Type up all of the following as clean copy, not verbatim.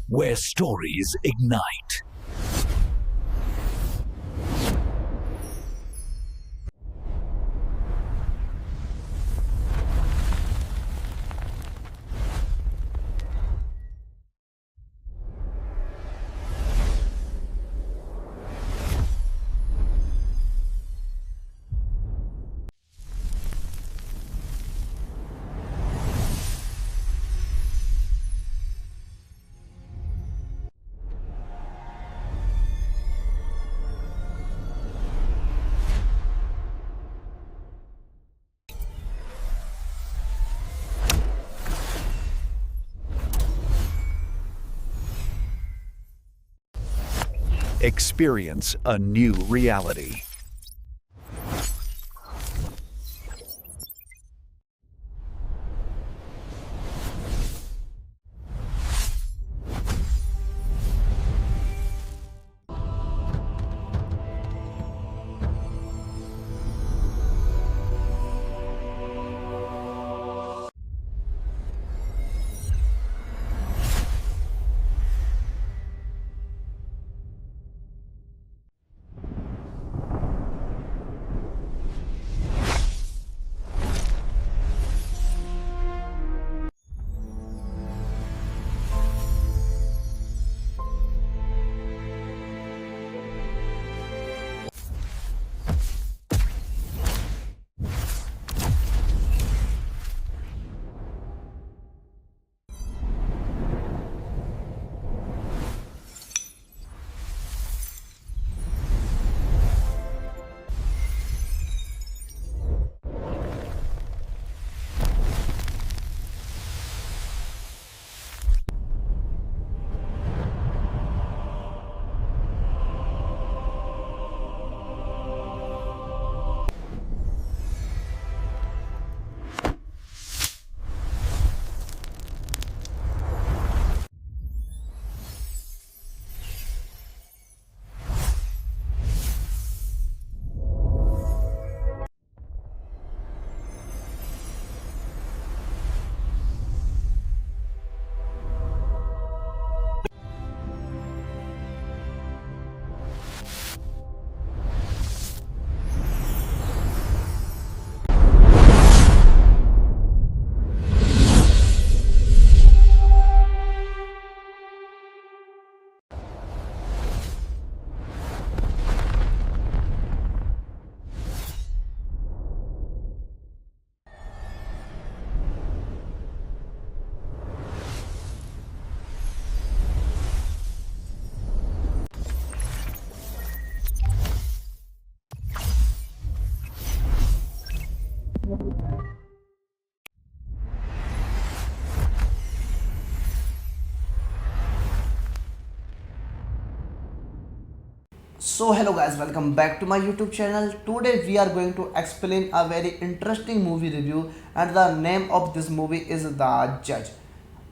where stories ignite. Experience a new reality. So hello guys, welcome back to my YouTube channel. Today we are going to explain a very interesting movie review, and the name of this movie is The Judge.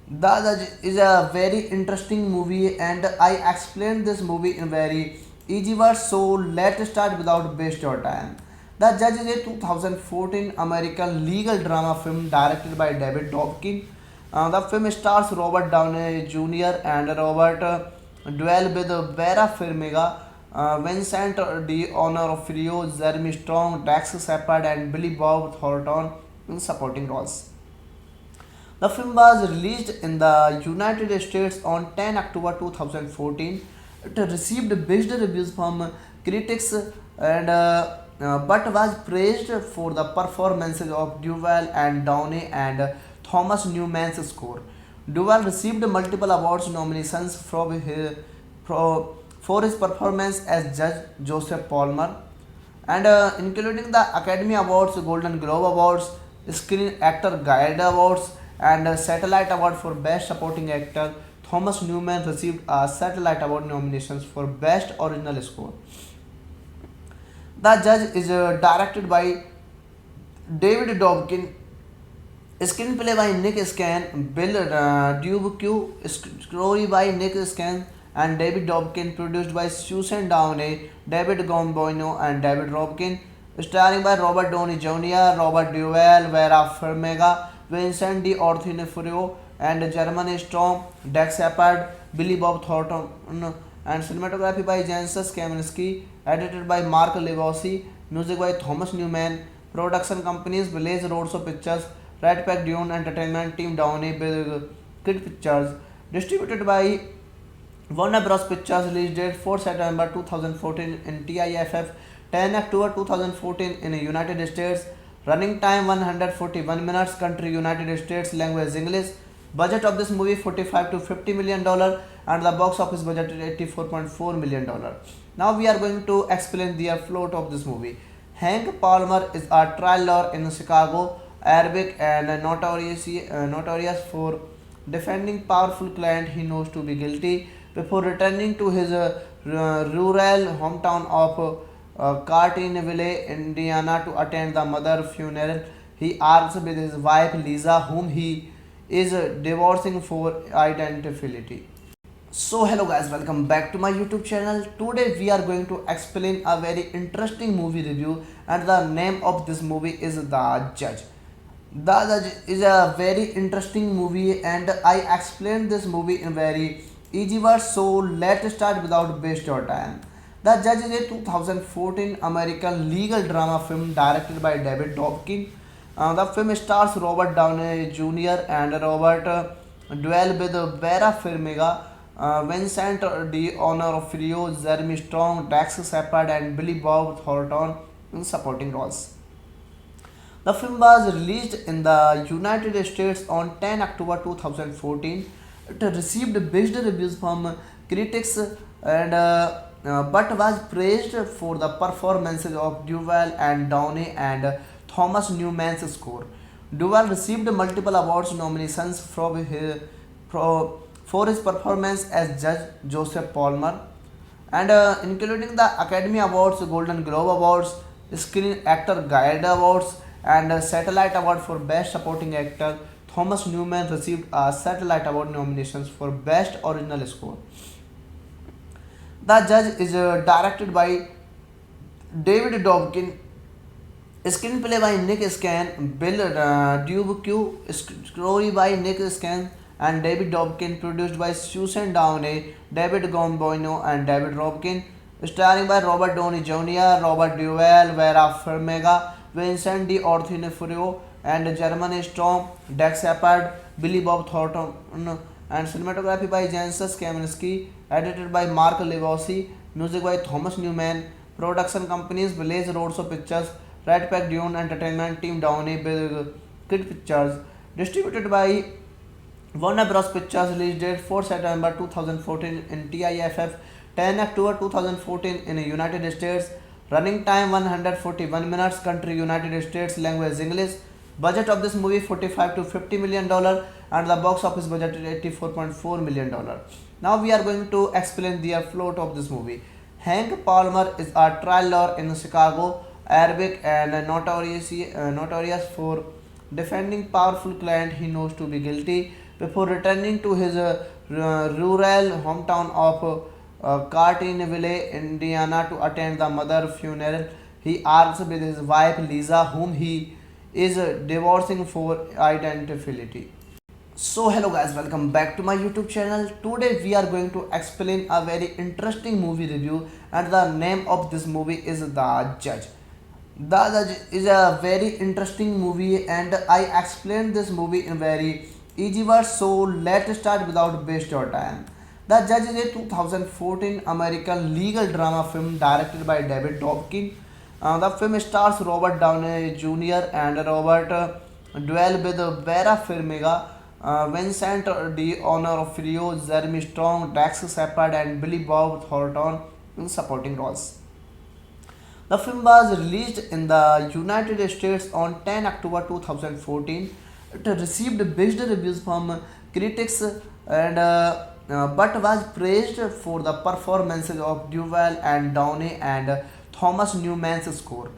The Judge is a very interesting movie, and I explained this movie in very easy words. So let's start without waste your time. The Judge is a 2014 American legal drama film directed by David Dobkin. The film stars Robert Downey Jr. and Robert Duvall with Vera Farmiga, Vincent D'Onofrio, Jeremy Strong, Dax Shepard, and Billy Bob Thornton in supporting roles. The film was released in the United States on 10 October 2014. It received mixed reviews from critics but was praised for the performances of Duval and Downey and Thomas Newman's score. Duval received multiple awards nominations for his performance as Judge Joseph Palmer, and including the Academy Awards, Golden Globe Awards, Screen Actor Guild Awards, and Satellite Award for Best Supporting Actor. Thomas Newman received a Satellite Award nominations for Best Original Score. The Judge is directed by David Dobkin, screenplay by Nick Scan, Bill Dubuque, story by Nick Scan and David Dobkin, produced by Susan Downey, David Gomboino, and David Robkin, starring by Robert Downey Jr., Robert Duvall, Vera Farmiga, Vincent D'Onofrio, and German Storm, Dax Shepard, Billy Bob Thornton, and cinematography by Janusz Kaminski, edited by Mark Levosi, music by Thomas Newman, production companies Blaze Roadshow Pictures, Red Pack Dune Entertainment, Team Downey, Big Kid Pictures, distributed by Warner Bros. Pictures. Release date 4 September 2014 in TIFF, 10 October 2014 in the United States. Running time 141 minutes. Country United States. Language English. Budget of this movie 45 to 50 million dollar, and the box office budget is 84.4 million dollar. Now we are going to explain the plot of this movie. Hank Palmer is a trial lawyer in Chicago, Arabic and notorious for defending powerful client he knows to be guilty. Before returning to his rural hometown of Cartinville, Indiana, to attend the mother funeral, he argues with his wife Lisa, whom he is divorcing for identity. So hello guys, welcome back to my YouTube channel. Today we are going to explain a very interesting movie review, and the name of this movie is The Judge. The Judge is a very interesting movie, and I explained this movie in very easy words. So let's start without waste your time. The Judge is a 2014 American legal drama film directed by David Dobkin. The film stars Robert Downey Jr. and Robert Duvall with Vera Farmiga, Vincent D'Onofrio, Jeremy Strong, Dax Shepard, and Billy Bob Thornton in supporting roles. The film was released in the United States on 10 October 2014. It received mixed reviews from critics and but was praised for the performances of Duvall and Downey and Thomas Newman's score. Duvall received multiple awards nominations for his performance as Judge Joseph Palmer, and including the Academy Awards, Golden Globe Awards, Screen Actor Guild Awards, and a Satellite Award for Best Supporting Actor. Thomas Newman received a Satellite Award nominations for Best Original Score. The Judge is directed by David Dobkin, screenplay by Nick Scan, Bill Dubuque, story by Nick Scan and David Dobkin, produced by Susan Downey, David Gomboino, and David Robkin, starring by Robert Downey Jr., Robert Duvall, Vera Farmiga, Vincent D'Onofrio, and German Storm, Dax Shepard, Billy Bob Thornton, and cinematography by Janusz Kaminski, edited by Mark Levosi, music by Thomas Newman, production companies Blaze Roadshow Pictures, Red Pack Dune Entertainment, Team Downey, Big Kid Pictures, distributed by Warner Bros. Pictures. Release date 4 September 2014 in TIFF, 10 October 2014 in the United States. Running time 141 minutes. Country United States. Language English. Budget of this movie 45 to 50 million dollar, and the box office budget is 84.4 million dollar. Now we are going to explain the plot of this movie. Hank Palmer is a trial lawyer in Chicago, Arabic and notorious for defending powerful client he knows to be guilty. Before returning to his rural hometown of Cartinville, Indiana, to attend the mother funeral, he argues with his wife Lisa, whom he is divorcing for identity. So hello guys, welcome back to my YouTube channel. Today we are going to explain a very interesting movie review, and the name of this movie is The Judge. The Judge is a very interesting movie, and I explained this movie in very easy words. So let's start without waste your time. The Judge is a 2014 American legal drama film directed by David Dobkin. The film stars Robert Downey Jr. and Robert Duvall with Vera Farmiga, Vincent D'Onofrio, Jeremy Strong, Dax Shepard, and Billy Bob Thornton in supporting roles. The film was released in the United States on 10 October 2014. It received mixed reviews from critics and but was praised for the performances of Duvall and Downey and Thomas Newman's score.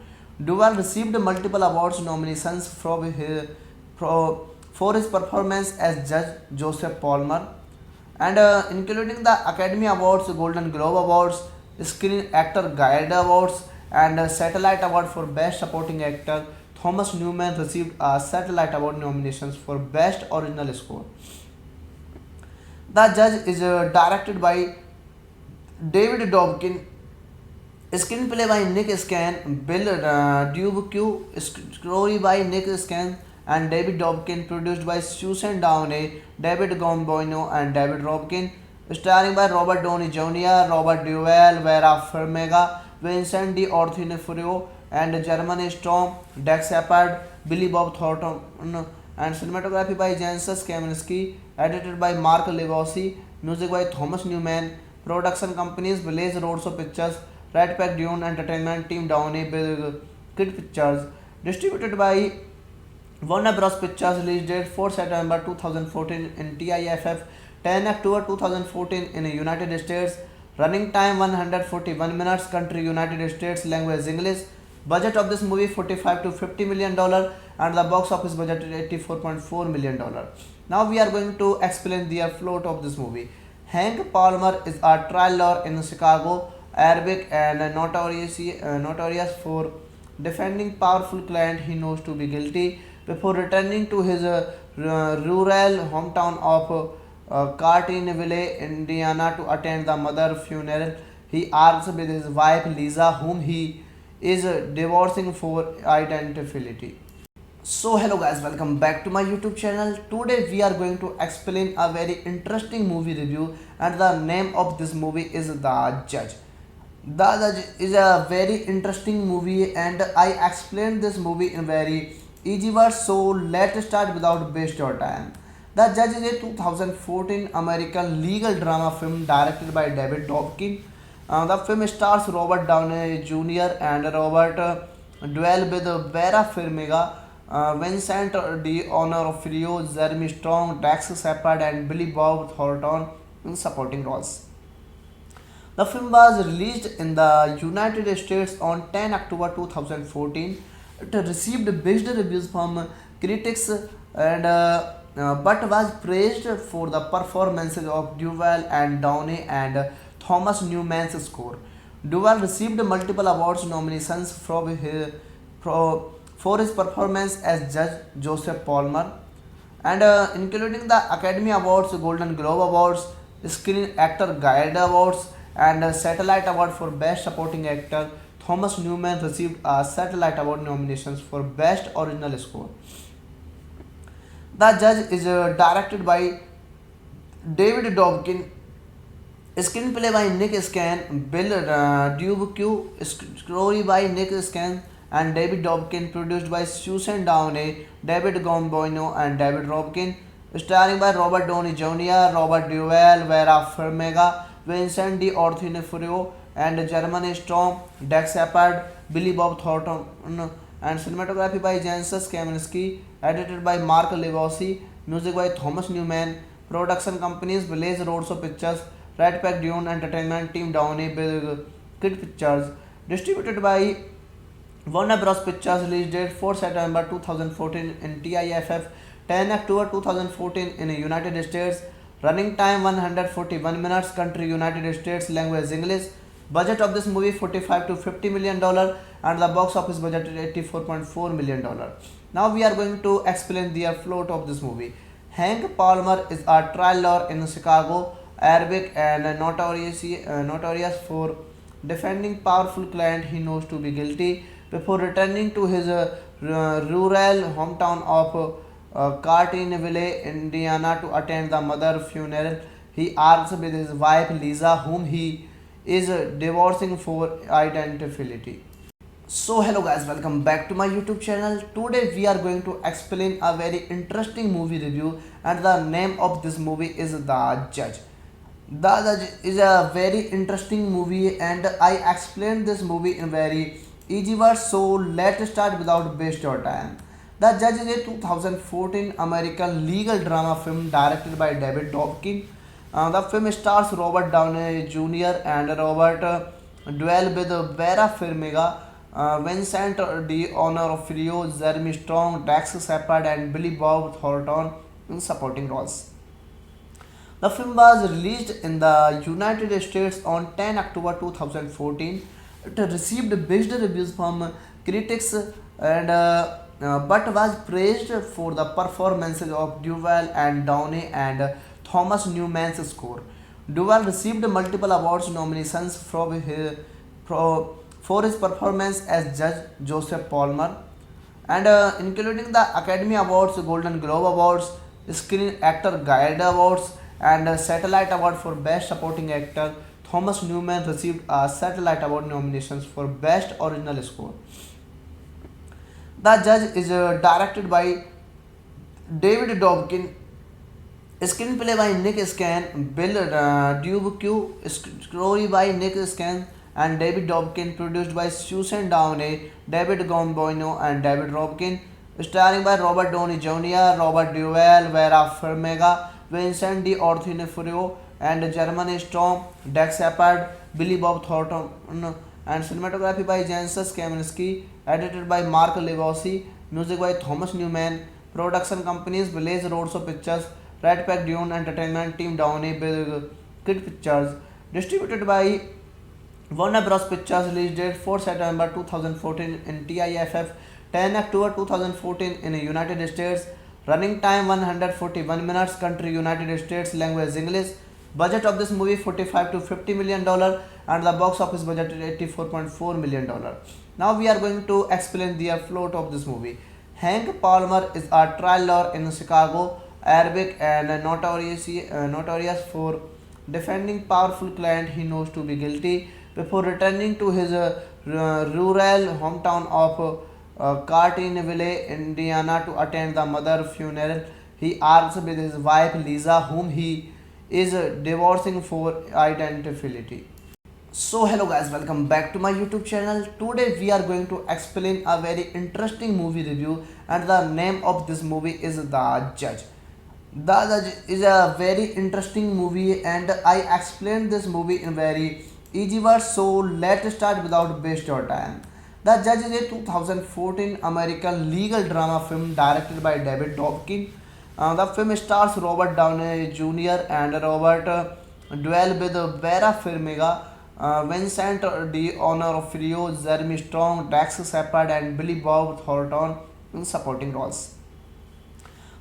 Duvall received multiple awards nominations for his performance as Judge Joseph Palmer, and including the Academy Awards, Golden Globe Awards, Screen Actor Guild Awards, and a Satellite Award for Best Supporting Actor. Thomas Newman received a Satellite Award nominations for Best Original Score. The Judge is directed by David Dobkin, screenplay by Nick Scan, Bill Dubuque, story by Nick Scan and David Dobkin, produced by Susan Downey, David Gomboino and David Robkin, starring by Robert Downey Jr., Robert Duvall, Vera Farmiga, Vincent D'Onofrio and Jeremy Strong, Dax Shepard, Billy Bob Thornton, and cinematography by Janusz Kaminski, edited by Mark Levosi, music by Thomas Newman, production companies Blaze Roadshow Pictures, Red Pack Dune Entertainment, Team Downey, Big Kid Pictures, distributed by Warner Bros. Pictures, release date 4 September 2014 in TIFF, 10 October 2014 in the United States, running time 141 minutes, country United States, language English, budget of this movie 45 to 50 million dollar and the box office budget is 84.4 million dollar. Now we are going to explain the plot of this movie. Hank Palmer is a trial lawyer in Chicago, Arabic and notorious for defending powerful client he knows to be guilty. Before returning to his rural hometown of Cartinville, Indiana to attend the mother funeral, he argues with his wife Lisa, whom he is divorcing for identity. So hello guys, welcome back to my YouTube channel. Today we are going to explain a very interesting movie review and the name of this movie is The Judge. The Judge is a very interesting movie and I explained this movie in very easy words, so let's start without waste your time. The Judge is a 2014 American legal drama film directed by David Dobkin. The film stars Robert Downey Jr. and Robert Duvall with Vera Farmiga, Vincent D'Onofrio, Jeremy Strong, Dax Shepard and Billy Bob Thornton in supporting roles. The film was released in the United States on 10 October 2014. It received mixed reviews from critics and but was praised for the performances of Duvall and Downey and Thomas Newman's score. Duvall received multiple awards nominations for his performance as Judge Joseph Palmer, and including the Academy Awards, Golden Globe Awards, Screen Actor Guild Awards, and Satellite Award for Best Supporting Actor. Thomas Newman received a Satellite Award nominations for Best Original Score. The Judge is directed by David Dobkin, screenplay by Nick Scan, Bill Dubuque, story by Nick Scan and David Dobkin, produced by Susan Downey, David Gomboino and David Robkin, starring by Robert Downey Jr., Robert Duvall, Vera Farmiga, Vincent D'Onofrio and Jeremy Strong, Dax Shepard, Billy Bob Thornton, and cinematography by Janusz Kaminski, edited by Mark Levosi, music by Thomas Newman, production companies Blaze Roadshow Pictures, Red Pack Dune Entertainment, Team Downey, Big Kid Pictures, distributed by Warner Bros. Pictures, release date 4 September 2014 in TIFF, 10 October 2014 in the United States, running time 141 minutes, country United States, language English, budget of this movie 45 to 50 million dollar and the box office budget is 84.4 million dollar. Now we are going to explain the plot of this movie. Hank Palmer is a trial lawyer in Chicago, Arabic and notorious for defending powerful client he knows to be guilty. Before returning to his rural hometown of Cartinville, Indiana to attend the mother funeral, he argues with his wife Lisa, whom he is divorcing for identity. So hello guys, welcome back to my YouTube channel. Today we are going to explain a very interesting movie review and the name of this movie is The Judge. The Judge is a very interesting movie and I explained this movie in very easy words, so let's start without waste your time. The Judge is a 2014 American legal drama film directed by David Dobkin. The film stars Robert Downey Jr. and Robert Duvall with Vera Farmiga, Vincent D'Onofrio, Jeremy Strong, Dax Shepard and Billy Bob Thornton in supporting roles. The film was released in the United States on 10 October 2014. It received mixed reviews from critics and but was praised for the performances of Duvall and Downey and Thomas Newman's score. Duval received multiple awards nominations for his performance as Judge Joseph Palmer, and including the Academy Awards, Golden Globe Awards, Screen Actor Guild Awards, and Satellite Award for Best Supporting Actor. Thomas Newman received a Satellite Award nominations for Best Original Score. The Judge is directed by David Dobkin, screenplay by Nick Scan, Bill Dubuque, story by Nick Scan and David Dobkin, produced by Susan Downey, David Gomboino and David Robkin, starring by Robert Downey Jr., Robert Duvall, Vera Farmiga, Vincent D'Onofrio, and Jeremy Strong, Dax Shepard, Billy Bob Thornton, and cinematography by Janusz Kaminski, edited by Mark Levosi, music by Thomas Newman, production companies Blaze Roadshow Pictures, Red Pack Dune Entertainment, Team Downey, Big Kid Pictures, distributed by Warner Bros. Pictures, release date 4 September 2014 in TIFF, 10 October 2014 in the United States, running time 141 minutes, country United States, language English, budget of this movie $45 to $50 million, and the box office budget is $84.4 million. Now we are going to explain the plot of this movie. Hank Palmer is a trial lawyer in Chicago, Arabic, and notorious for defending powerful client he knows to be guilty. Before returning to his rural hometown of Cartinville, Indiana, to attend the mother's funeral, he argues with his wife Lisa, whom he is divorcing for identity. So hello guys, welcome back to my YouTube channel. Today we are going to explain a very interesting movie review, and the name of this movie is The Judge. The Judge is a very interesting movie, and I explained this movie in very easy words, so let's start without waste your time. The Judge is a 2014 American legal drama film directed by David Dobkin. The film stars Robert Downey Jr. and Robert Duvall with Vera Farmiga, Vincent D'Onofrio, Jeremy Strong, Dax Shepard, and Billy Bob Thornton in supporting roles.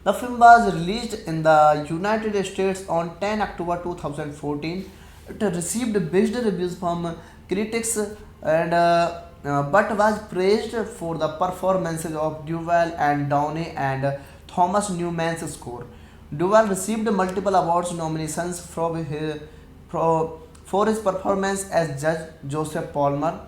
The film was released in the United States on 10 October 2014. It received mixed reviews from critics, and but was praised for the performances of Duvall and Downey and Thomas Newman's score. Duvall received multiple awards nominations for his performance as Judge Joseph Palmer,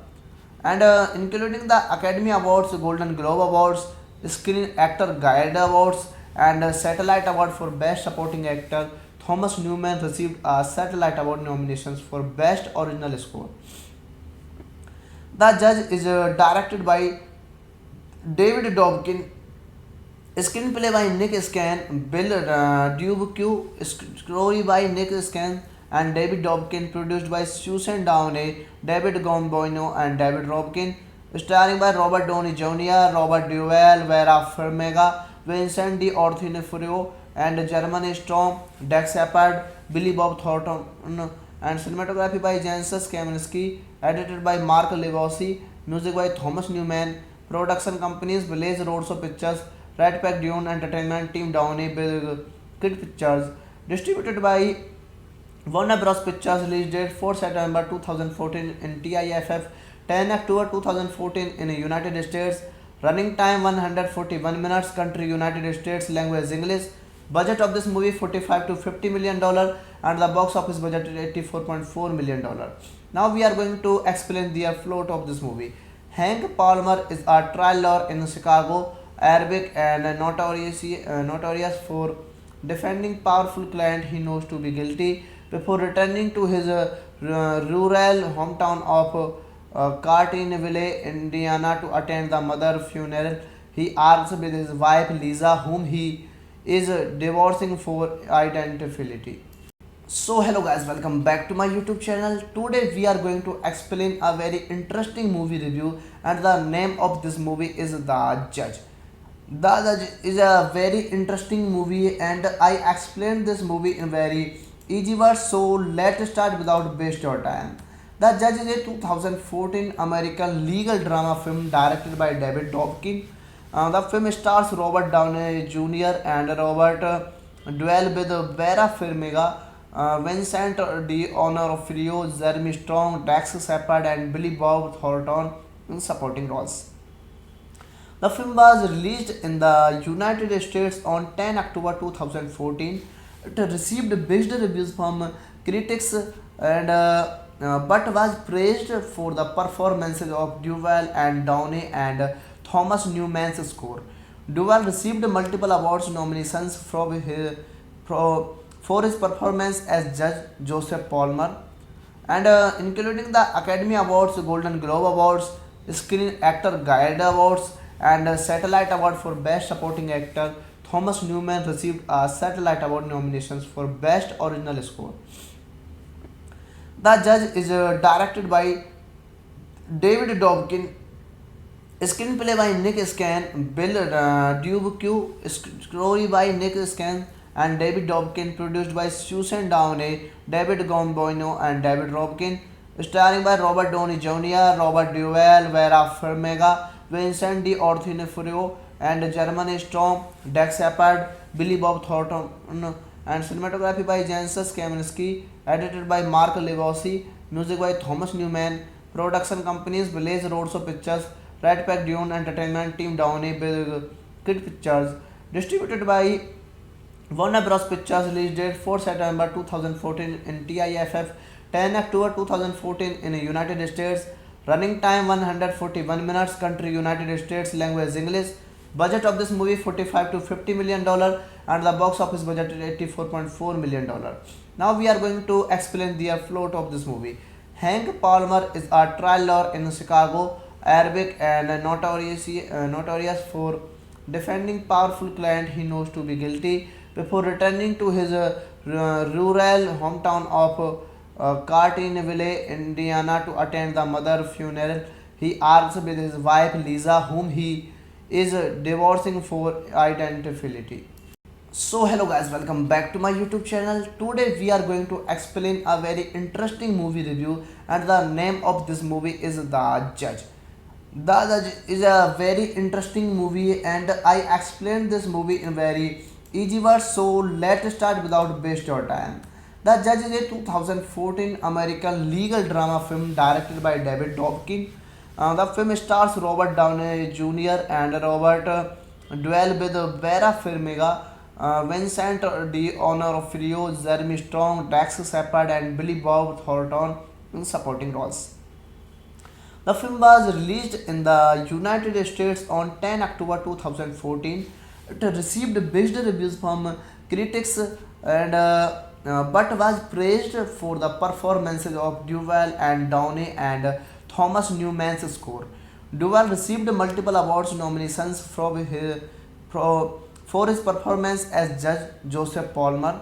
and including the Academy Awards, Golden Globe Awards, Screen Actor Guild Awards, and Satellite Award for Best Supporting Actor. Thomas Newman received a Satellite Award nominations for Best Original Score. The Judge is directed by David Dobkin, screenplay by Nick Scan, Bill Dubuque, story by Nick Scan and David Dobkin, produced by Susan Downey, David Gomboino and David Robkin, starring by Robert Downey Jr., Robert Duvall, Vera Farmiga, Vincent D'Onofrio, and Jeremy Strong, Dax Shepard, Billy Bob Thornton, and cinematography by Janusz Kaminski, edited by Mark Levosi, music by Thomas Newman, production companies Blaze Roadshow Pictures, Red Pack Dune Entertainment, Team Downey, Big Kid Pictures, distributed by Warner Bros. Pictures, release date 4 September 2014 in TIFF, 10 October 2014 in the United States, running time 141 minutes, country United States, language English, budget of this movie $45 to $50 million, and the box office budget is $84.4 million. Now we are going to explain the plot of this movie. Hank Palmer is a trial lawyer in Chicago, Arabic, and notorious for defending powerful client he knows to be guilty. Before returning to his rural hometown of Cartinville, Indiana, to attend the mother's funeral, he argues with his wife Lisa, whom he is divorcing for identity. So hello guys, welcome back to my YouTube channel. Today we are going to explain a very interesting movie review, and the name of this movie is The Judge. The Judge is a very interesting movie, and I explained this movie in very easy words, so let's start without waste your time. The Judge is a 2014 American legal drama film directed by David Dobkin. The film stars Robert Downey Jr. and Robert duel with Vera Farmiga, Vincent D'Onofrio, Jeremy Strong, Dax Shepard, and Billy Bob Thornton in supporting roles. The film was released in the United States on 10 October 2014. It received mixed reviews from critics but was praised for the performances of Duval and Downey and Thomas Newman's score. Duval received multiple awards nominations for his performance as Judge Joseph Palmer, and including the Academy Awards, Golden Globe Awards, Screen Actor Guild Awards, and Satellite Award for Best Supporting Actor. Thomas Newman received a Satellite Award nominations for Best Original Score. The Judge is directed by David Dobkin, screenplay by Nick Scan, Bill Dubuque, story by Nick Scan and David Dobkin, produced by Susan Downey, David Gomboino, and David Robkin, starring by Robert Downey Jr., Robert Duvall, Vera Farmiga, Vincent D'Onofrio, and Jeremy Strong, Dax Shepard, Billy Bob Thornton, and cinematography by Janusz Kaminski, edited by Mark Levosi, music by Thomas Newman, production companies Blaze Roadshow Pictures, Red Pack Dune Entertainment, Team Downey, Big Kid Pictures, distributed by Warner Bros. Pictures, release date 4 September 2014 in TIFF, 10 October 2014 in the United States, running time 141 minutes, country United States, language English, budget of this movie $45 to $50 million, and the box office budget is $84.4 million. Now we are going to explain the plot of this movie. Hank Palmer is a trial lawyer in Chicago, Arabic, and notorious for defending powerful client he knows to be guilty. Before returning to his rural hometown of Cartinville, Indiana, to attend the mother funeral, he argues with his wife Lisa, whom he is divorcing for identity. So hello guys, welcome back to my YouTube channel. Today we are going to explain a very interesting movie review, and the name of this movie is The Judge. The Judge is a very interesting movie, and I explained this movie in very easy words. So let's start without waste your time. The Judge is a 2014 American legal drama film directed by David Dobkin. The film stars Robert Downey Jr. and Robert Duvall with Vera Farmiga, Vincent D'Onofrio, Jeremy Strong, Dax Shepard, and Billy Bob Thornton in supporting roles. The film was released in the United States on 10 October 2014. It received mixed reviews from critics but was praised for the performances of Duval and Downey and Thomas Newman's score. Duval received multiple awards nominations for his performance as Judge Joseph Palmer,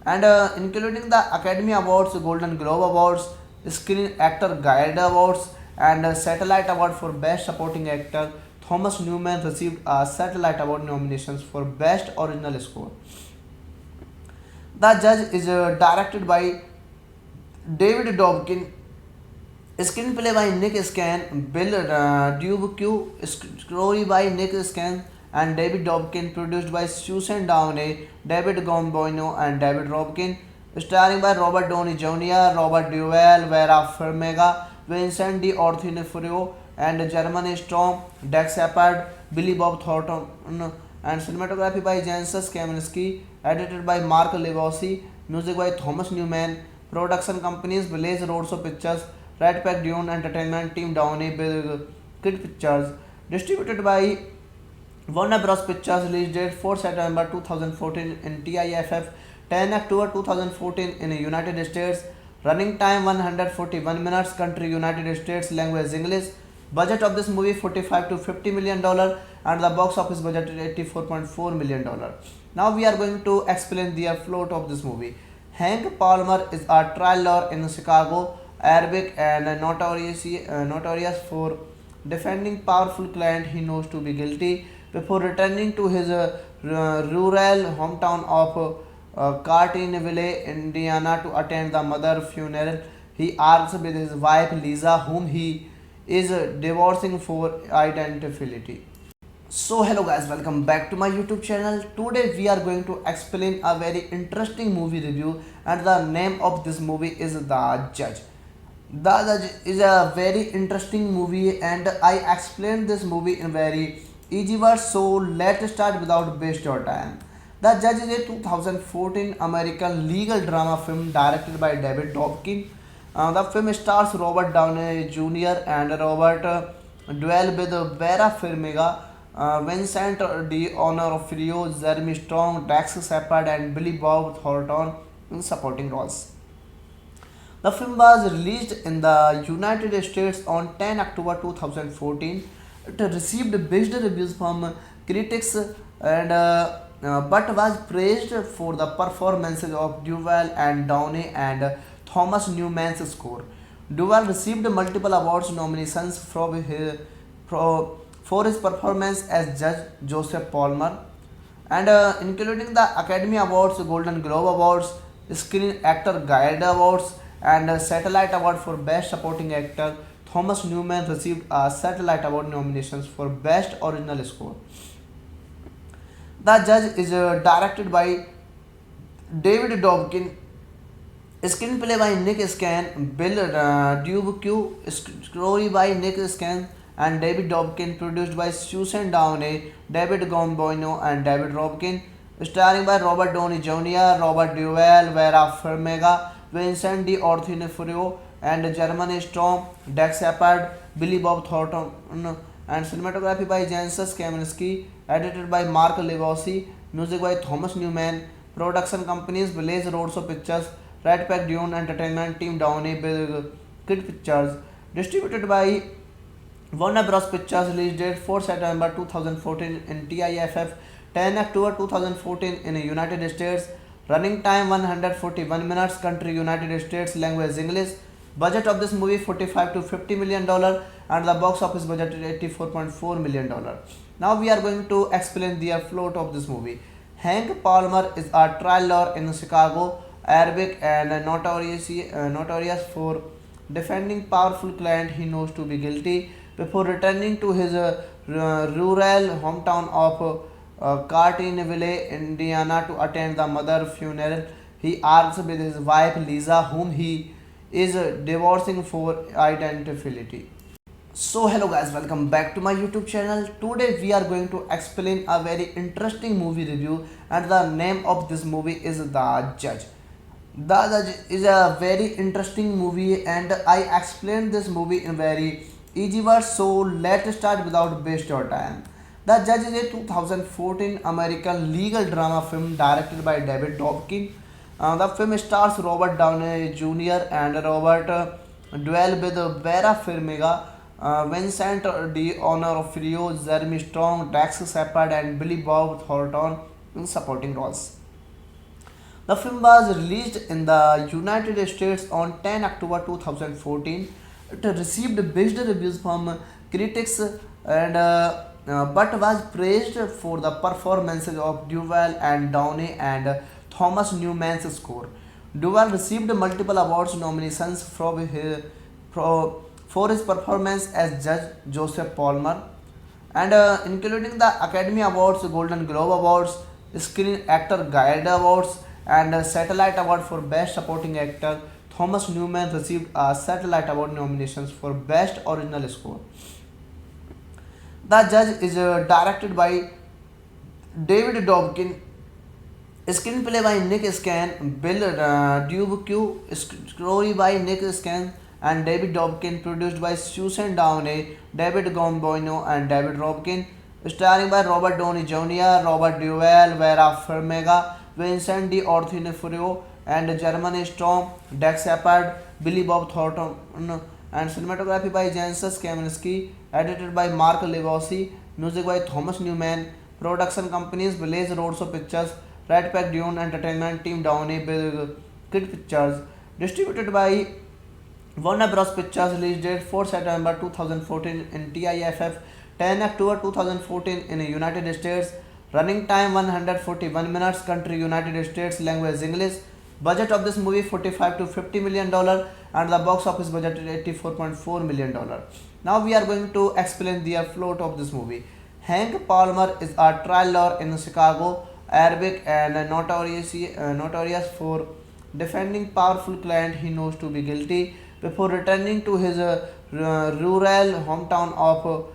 and including the Academy Awards, Golden Globe Awards, Screen Actor Guild Awards, and Satellite Award for Best Supporting Actor. Thomas Newman received a Satellite Award nominations for Best Original Score. The Judge is directed by David Dobkin, screenplay by Nick Scan, Bill Dubuque, story by Nick Scan and David Dobkin, produced by Susan Downey, David Gomboino, and David Robkin, starring by Robert Downey Jr., Robert Duvall, Vera Farmiga, Vincent D'Onofrio, and Jeremy Strong, Dax Shepard, Billy Bob Thornton, and cinematography by Janusz Kaminski, edited by Mark Levosi, music by Thomas Newman, production companies Blaze Roadshow Pictures, Red Pack Dune Entertainment, Team Downey, Big Kid Pictures, distributed by Warner Bros. Pictures, release date 4 September 2014 in TIFF, 10 October 2014 in the United States, running time 141 minutes, country United States, language English, budget of this movie $45 to $50 million, and the box office budget is $84.4 million. Now we are going to explain the plot of this movie. Hank Palmer is a trial lawyer in Chicago, Arabic, and notorious for defending powerful client he knows to be guilty. Before returning to his rural hometown of Cartinville, Indiana, to attend the mother funeral, he argues with his wife Lisa, whom he is divorcing for identity. So hello guys, welcome back to my YouTube channel. Today we are going to explain a very interesting movie review, and the name of this movie is The Judge. The Judge is a very interesting movie, and I explained this movie in very easy words, so let's start without waste your time. The Judge is a 2014 American legal drama film directed by David Dobkin. The film stars Robert Downey Jr. and Robert Duvall with Vera Farmiga, Vincent D'Onofrio, Jeremy Strong, Dax Shepard, and Billy Bob Thornton in supporting roles. The film was released in the United States on 10 October 2014. It received mixed reviews from critics but was praised for the performances of Duvall and Downey and Thomas Newman's score. Duvall received multiple awards nominations for his performance as Judge Joseph Palmer, and including the Academy Awards, Golden Globe Awards, Screen Actor Guild Awards, and Satellite Award for Best Supporting Actor. Thomas Newman received a Satellite Award nominations for Best Original Score. The Judge is directed by David Dobkin, screenplay by Nick Scan, Bill Dubuque, story by Nick Scan and David Dobkin, produced by Susan Downey, David Gomboino, and David Robkin, starring by Robert Downey Jr., Robert Duvall, Vera Farmiga, Vincent D'Onofrio, and Jeremy Strong, Dax Shepard, Billy Bob Thornton, and cinematography by Janusz Kaminski, edited by Mark Levosi, music by Thomas Newman, production companies Blaze Roadshow Pictures, Red Pack Dune Entertainment, Team Downey, Big Kid Pictures, distributed by Warner Bros. Pictures, release date 4 September 2014 in TIFF, 10 October 2014 in the United States, running time 141 minutes, country United States, language English. Budget of this movie $45 to $50 million, and the box office budget is $84.4 million. Now we are going to explain the plot of this movie. Hank Palmer is a trial lawyer in Chicago, Arabic, and notorious for defending powerful client he knows to be guilty. Before returning to his rural hometown of Cartinville, Indiana, to attend the mother funeral, he argues with his wife Lisa, whom he is divorcing for identity. So hello guys, welcome back to my YouTube channel. Today we are going to explain a very interesting movie review, and the name of this movie is The Judge. The Judge is a very interesting movie, and I explained this movie in very easy words, so let's start without waste your time. The Judge is a 2014 American legal drama film directed by David Dobkin. The film stars Robert Downey Jr. and Robert Duvall with Vera Farmiga, Vincent D'Onofrio, Jeremy Strong, Dax Shepard, and Billy Bob Thornton in supporting roles. The film was released in the United States on 10 October 2014. It received mixed reviews from critics but was praised for the performances of Duvall and Downey and Thomas Newman's score. Duvall received multiple awards nominations for his performance as Judge Joseph Palmer, and including the Academy Awards, Golden Globe Awards, Screen Actor Guild Awards, and Satellite Award for Best Supporting Actor. Thomas Newman received a Satellite Award nominations for Best Original Score. The Judge is directed by David Dobkin, screenplay by Nick Scan, Bill Dubuque, story by Nick Scan and David Dobkin, produced by Susan Downey, David Gomboino, and David Robkin, starring by Robert Downey Jr., Robert Duvall, Vera Farmiga, Vincent D'Onofrio, and Jeremy Strong, Dax Shepard, Billy Bob Thornton, and cinematography by Janusz Kaminski, edited by Mark Levosi, music by Thomas Newman, production companies Blaze Roadshow Pictures, Red Pack Dune Entertainment, Team Downey, Big Kid Pictures, distributed by Warner Bros. Pictures, release date 4 September 2014 in TIFF, 10 October 2014 in the United States, running time 141 minutes, country United States, language English. Budget of this movie $45 to $50 million, and the box office budget is $84.4 million. Now we are going to explain the plot of this movie. Hank Palmer is a trial lawyer in Chicago, Arabic and notorious for defending powerful client he knows to be guilty. Before returning to his rural hometown of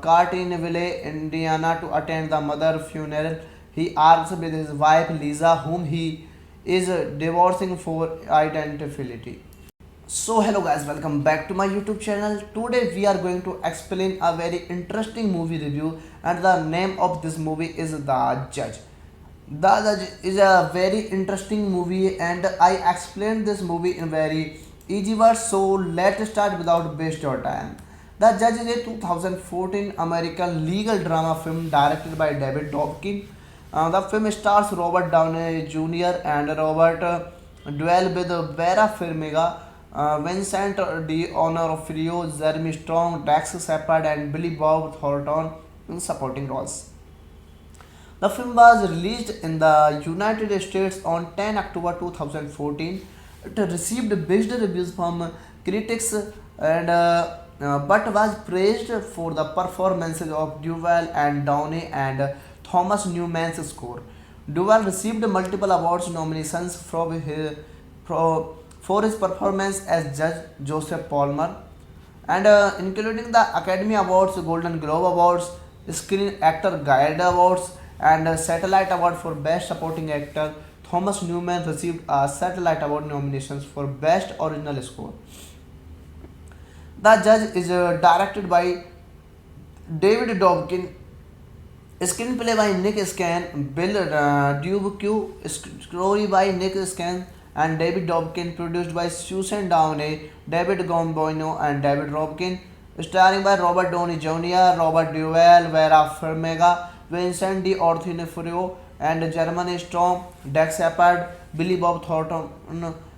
Cartinville, Indiana, to attend the mother funeral, he argues with his wife Lisa, whom he is divorcing for identity. So hello guys, welcome back to my YouTube channel. Today we are going to explain a very interesting movie review, and the name of this movie is The Judge. The Judge is a very interesting movie, and I explained this movie in very easy words. So let's start without waste your time. The Judge is a 2014 American legal drama film directed by David Dobkin. The film stars Robert Downey Jr. and Robert Duvall with Vera Farmiga, Vincent D'Onofrio, Jeremy Strong, Dax Shepard, and Billy Bob Thornton in supporting roles. The film was released in the United States on 10 October 2014. It received mixed reviews from critics and but was praised for the performances of Duvall and Downey and Thomas Newman's score. Duvall received multiple awards nominations for his performance as Judge Joseph Palmer, and including the Academy Awards, Golden Globe Awards, Screen Actor Guild Awards, and Satellite Award for Best Supporting Actor. Thomas Newman received a Satellite Award nominations for Best Original Score. The Judge is directed by David Dobkin, screenplay by Nick Scan, Bill Dubuque, story by Nick Scan and David Dobkin, produced by Susan Downey, David Gomboino, and David Robkin, starring by Robert Downey Jr., Robert Duvall, Vera Farmiga, Vincent D'Onofrio, and Jeremy Strong, Dax Shepard, Billy Bob Thornton,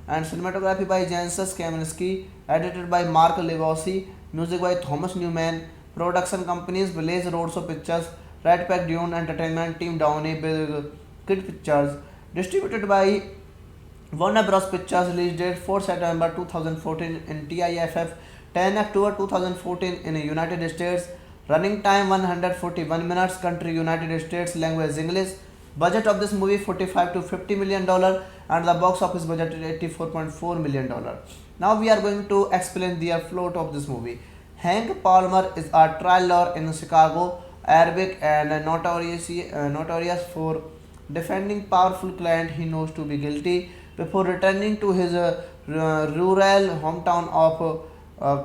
and cinematography by Janusz Kaminski, edited by Mark Levosi, music by Thomas Newman, production companies Blaze Roadshow Pictures, Red Pack Dune Entertainment, Team Downey, Big Kid Pictures, distributed by Warner Bros. Pictures. Release date 4 September 2014 in TIFF, 10 October 2014 in the United States. Running time 141 minutes. Country United States. Language English. Budget of this movie $45 to $50 million, and the box office budget is $84.4 million. Now we are going to explain the plot of this movie. Hank Palmer is a trial lawyer in Chicago, Arabic and notorious for defending powerful client he knows to be guilty. Before returning to his rural hometown of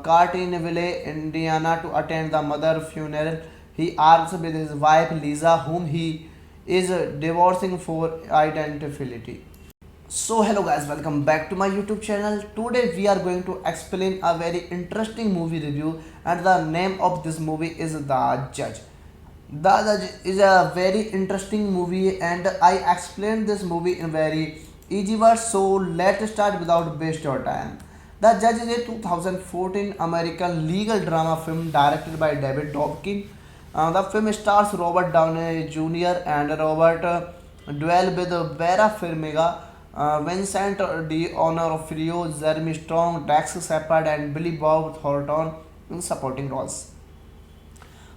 Cartinville, Indiana, to attend the mother funeral, he argues with his wife Lisa, whom he is divorcing for identity. So hello guys, welcome back to my YouTube channel. Today we are going to explain a very interesting movie review, and the name of this movie is The Judge. The Judge is a very interesting movie, and I explained this movie in very easy words. So let's start without waste your time. The Judge is a 2014 American legal drama film directed by David Dobkin. The film stars Robert Downey Jr. and Robert Duvall with Vera Farmiga, Vincent D'Onofrio, Jeremy Strong, Dax Shepard, and Billy Bob Thornton in supporting roles.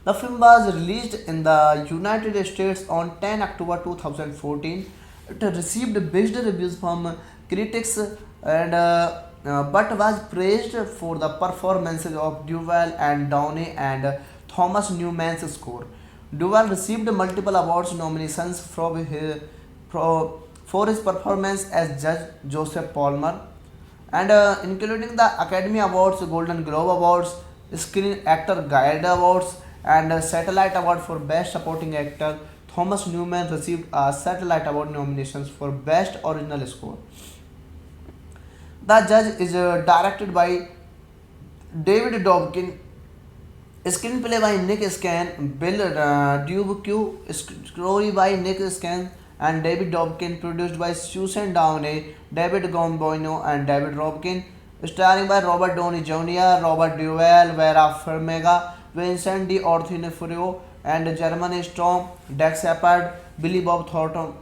The film was released in the United States on 10 October 2014. It received mixed reviews from critics and but was praised for the performances of Duvall and Downey and Thomas Newman's score. Duvall received multiple awards nominations for his performance as Judge Joseph Palmer, and including the Academy Awards, Golden Globe Awards, Screen Actor Guild Awards, and Satellite Award for Best Supporting Actor. Thomas Newman received a Satellite Award nominations for Best Original Score. The Judge is directed by David Dobkin, screenplay by Nick Scan, Bill Dubuque, story by Nick Scan and David Dobkin, produced by Susan Downey, David Gomboino, and David Robkin, starring by Robert Downey Jr., Robert Duvall, Vera Farmiga, Vincent D'Onofrio, and Jeremy Strong, Dax Shepard, Billy Bob Thornton,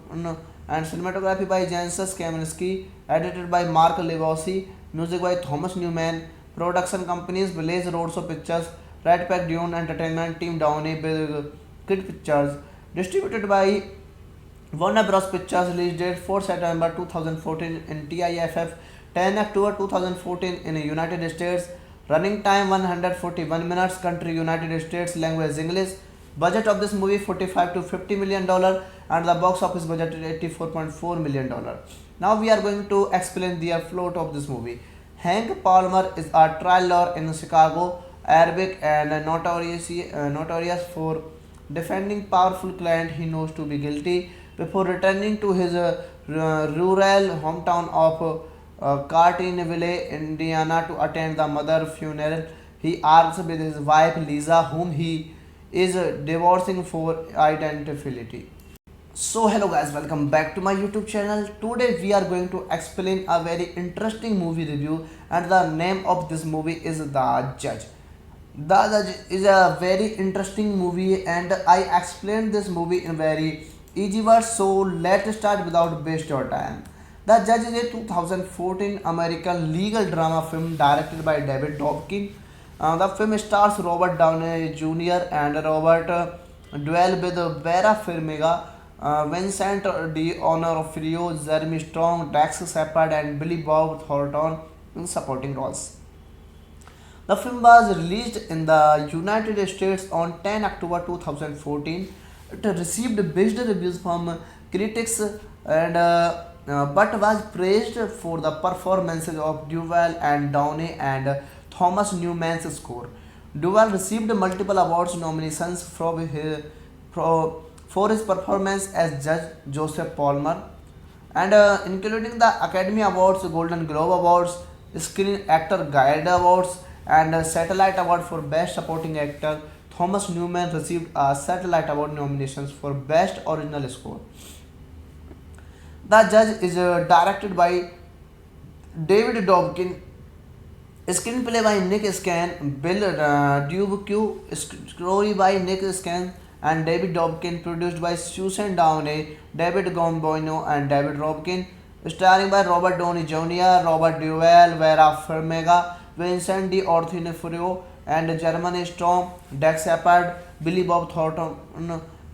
and cinematography by Janusz Kaminski, edited by Mark Levosi, music by Thomas Newman, production companies Blaze Roadshow Pictures, Red Pack Dune Entertainment, Team Downey, Big Kid Pictures. Distributed by Warner Bros. Pictures. Release date 4 September 2014 in TIFF, 10 October 2014 in the United States. Running time 141 minutes. Country United States. Language English. Budget of this movie 45 to 50 million dollar, and the box office budget is 84.4 million dollar. Now we are going to explain the plot of this movie. Hank Palmer is a trial lawyer in Chicago, Arabic and notorious for defending powerful client he knows to be guilty. Before returning to his rural hometown of Cartinville, Indiana, to attend the mother funeral, he argues with his wife Lisa, whom he is divorcing for identity. So hello guys, welcome back to my YouTube channel. Today we are going to explain a very interesting movie review, and the name of this movie is The Judge. The Judge is a very interesting movie, and I explained this movie in very easy words. So let's start without waste your time. The Judge is a 2014 American legal drama film directed by David Dobkin. The film stars Robert Downey Jr. and Robert Duvall with Vera Farmiga, Vincent D'Onofrio, Jeremy Strong, Dax Shepard, and Billy Bob Thornton in supporting roles. The film was released in the United States on 10 October 2014. It received mixed reviews from critics but was praised for the performances of Duvall and Downey and Thomas Newman's score. Duvall received multiple awards nominations for his performance as Judge Joseph Palmer, and including the Academy Awards, Golden Globe Awards, Screen Actor Guild Awards, and a Satellite Award for Best Supporting Actor. Thomas Newman received a Satellite Award nominations for Best Original Score. The Judge is directed by David Dobkin. Screenplay by Nick Scan, Bill Dubuque, story by Nick Scan and David Dobkin, produced by Susan Downey, David Gomboino, and David Robkin, starring by Robert Downey Jr., Robert Duvall, Vera Farmiga, Vincent D'Onofrio, and Jeremy Strong, Dax Shepard, Billy Bob Thornton,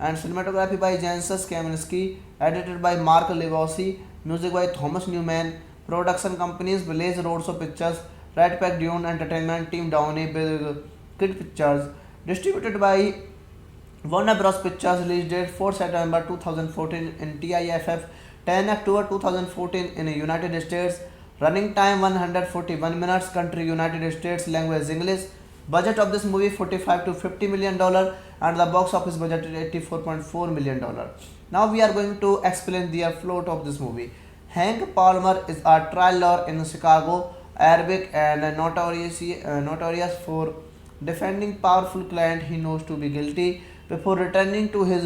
and cinematography by Janusz Kaminski, edited by Mark Levosi, music by Thomas Newman, production companies Village Roadshow Pictures, Red Pack Dune Entertainment, Team Downey, Big Kid Pictures. Distributed by Warner Bros. Pictures. Release date 4 September 2014 in TIFF, 10 October 2014 in the United States. Running time 141 minutes. Country United States. Language English. Budget of this movie 45 to 50 million dollar, and the box office budget is 84.4 million dollar. Now we are going to explain the plot of this movie. Hank Palmer is a trial lawyer in Chicago, Arabic and notorious for defending powerful client he knows to be guilty. Before returning to his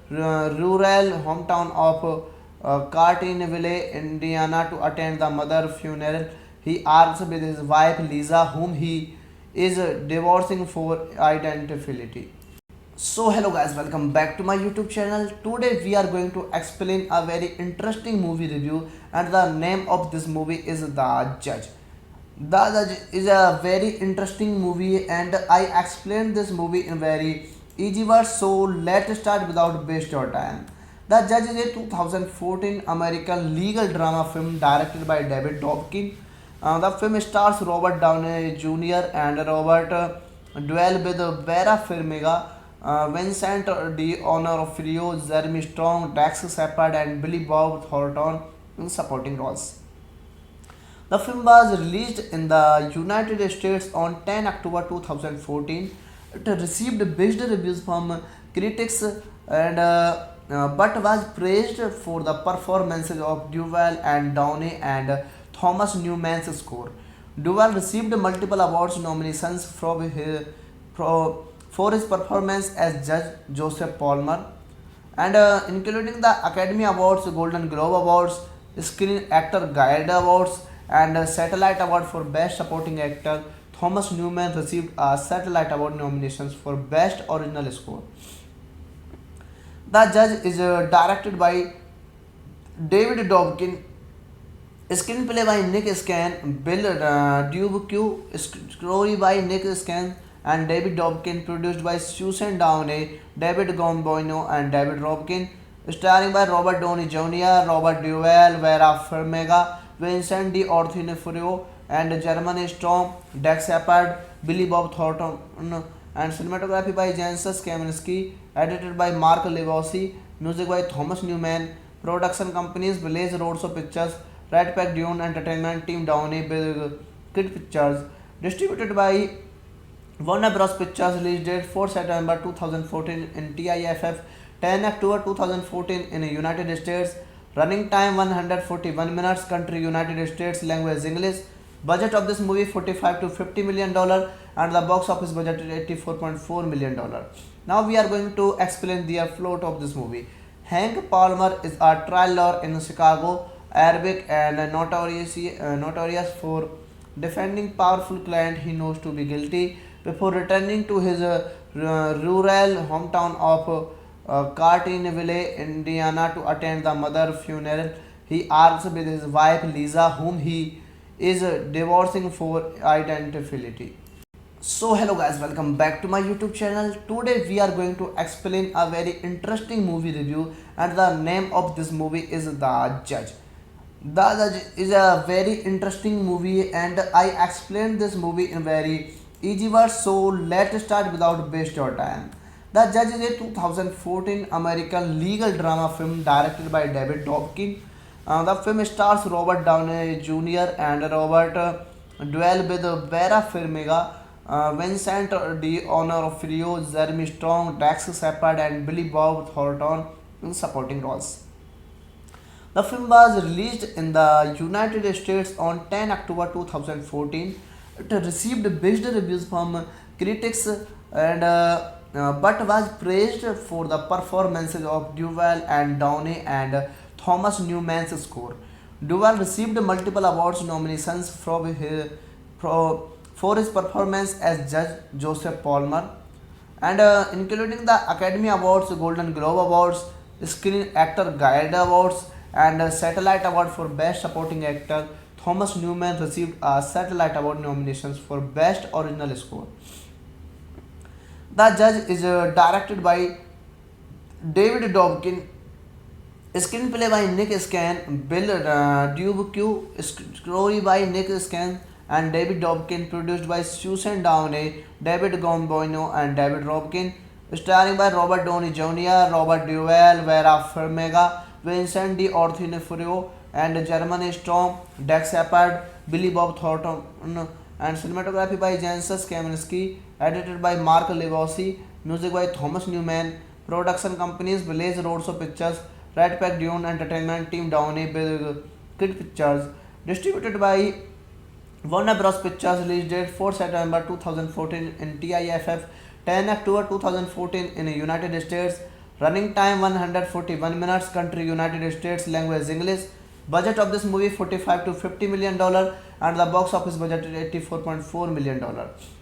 rural hometown of Cartinville, Indiana, to attend the mother funeral, he argues with his wife Lisa, whom he is divorcing for identity. So hello guys, welcome back to my YouTube channel. Today we are going to explain a very interesting movie review, and the name of this movie is The Judge. The Judge is a very interesting movie, and I explained this movie in very easy words. So let's start without waste your time. The Judge is a 2014 American legal drama film directed by David Dobkin. The film stars Robert Downey Jr. and Robert Duvall with Vera Farmiga, Vincent D'Onofrio, Jeremy Strong, Dax Shepard, and Billy Bob Thornton in supporting roles. The film was released in the United States on 10 October 2014. It received mixed reviews from critics but was praised for the performances of Duvall and Downey and Thomas Newman's score. Duvall received multiple awards nominations for his performance as Judge Joseph Palmer, and including the Academy Awards, Golden Globe Awards, Screen Actor Guild Awards, and a Satellite Award for Best Supporting Actor. Thomas Newman received a Satellite Award nominations for Best Original Score. The Judge is directed by David Dobkin. Screenplay by Nick Scan, Bill Dubuque, story by Nick Scan and David Dobkin, produced by Susan Downey, David Gomboino, and David Robkin, starring by Robert Downey Jr., Robert Duvall, Vera Farmiga, Vincent D'Onofrio, and Jeremy Strong, Dax Shepard, Billy Bob Thornton, and cinematography by Janusz Kaminski, edited by Mark Legosi, music by Thomas Newman, production companies Blaze Roadshow Pictures, Red Pack Dune Entertainment, Team Downey, Big Kid Pictures, distributed by Warner Bros. Pictures. Release date 4 September 2014 in TIFF, 10 October 2014 in the United States. Running time 141 minutes. Country United States. Language English. Budget of this movie $45 to $50 million and the box office budget is $84.4 million. Now we are going to explain the plot of this movie. Hank Palmer is a trial lawyer in Chicago, Arabic and notorious for defending powerful client he knows to be guilty. Before returning to his rural hometown of Cartinville, Indiana to attend the mother funeral, he argues with his wife Lisa, whom he is divorcing for identity. So hello guys, welcome back to my YouTube channel. Today we are going to explain a very interesting movie review, and the name of this movie is The Judge. The Judge is a very interesting movie, and I explained this movie in very easy words, so let's start without waste your time. The Judge is a 2014 American legal drama film directed by David Dobkin. The film stars Robert Downey Jr. and Robert Duvall with Vera Farmiga, Vincent D'Onofrio, Jeremy Strong, Dax Shepard, and Billy Bob Thornton in supporting roles. The film was released in the United States on 10 October 2014. It received mixed reviews from critics and but was praised for the performances of Duvall and Downey and Thomas Newman's score. Duvall received multiple awards nominations for his performance as Judge Joseph Palmer, and including the Academy Awards, Golden Globe Awards, Screen Actor Guild Awards, and Satellite Award for Best Supporting Actor. Thomas Newman received a Satellite Award nominations for Best Original Score. The Judge is directed by David Dobkin, screenplay by Nick Scan, Bill Dubuque, story by Nick Scan and David Dobkin, produced by Susan Downey, David Gomboino, and David Robkin, starring by Robert Downey Jr., Robert Duvall, Vera Farmiga, Vincent D'Onofrio, and Jeremy Strong, Dax Shepard, Billy Bob Thornton, and cinematography by Janusz Kaminski, edited by Mark Legosi, music by Thomas Newman, production companies Blaze Roadshow Pictures, Red Pack Dune Entertainment, Team Downey, Big Kid Pictures, distributed by Warner Bros. Pictures. Release date 4 September 2014 in TIFF, 10 October 2014 in the United States. Running time 141 minutes. Country United States. Language English. Budget of this movie $45 to $50 million and the box office budget is $84.4 million.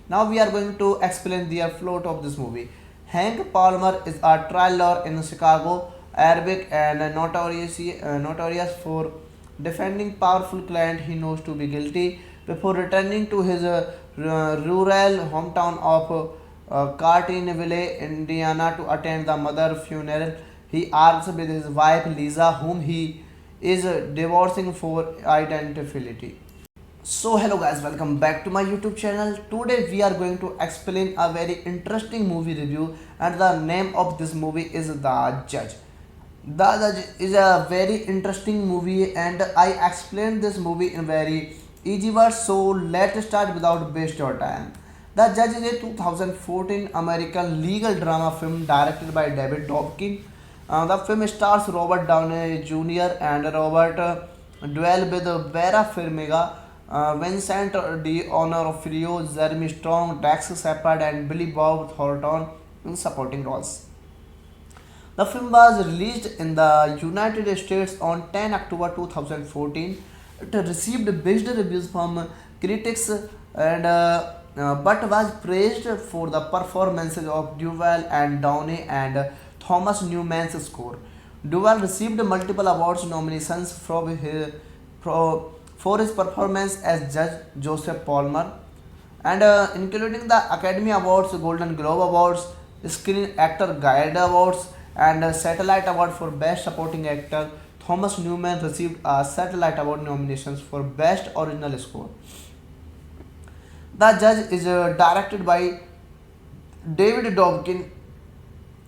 Now we are going to explain the plot of this movie. Hank Palmer is a trial lawyer in Chicago, Arabic and notorious for defending powerful client he knows to be guilty. Before returning to his rural hometown of Cartinville, Indiana to attend the mother funeral, he argues with his wife Lisa, whom he is divorcing for identity. So hello guys, welcome back to my YouTube channel. Today we are going to explain a very interesting movie review, and the name of this movie is The Judge. The Judge is a very interesting movie, and I explained this movie in very easy words, so let's start without waste your time. The Judge is a 2014 American legal drama film directed by David Dobkin. The film stars Robert Downey Jr. and Robert Duvall with Vera Farmiga, Vincent D'Onofrio, Jeremy Strong, Dax Shepard, and Billy Bob Thornton in supporting roles. The film was released in the United States on 10 October 2014. It received mixed reviews from critics and but was praised for the performances of Duvall and Downey and Thomas Newman's score. Duvall received multiple awards nominations for his performance as Judge Joseph Palmer, and including the Academy Awards, Golden Globe Awards, Screen Actor Guild Awards, and Satellite Award for Best Supporting Actor. Thomas Newman received a Satellite Award nominations for Best Original Score. The Judge is directed by David Dobkin,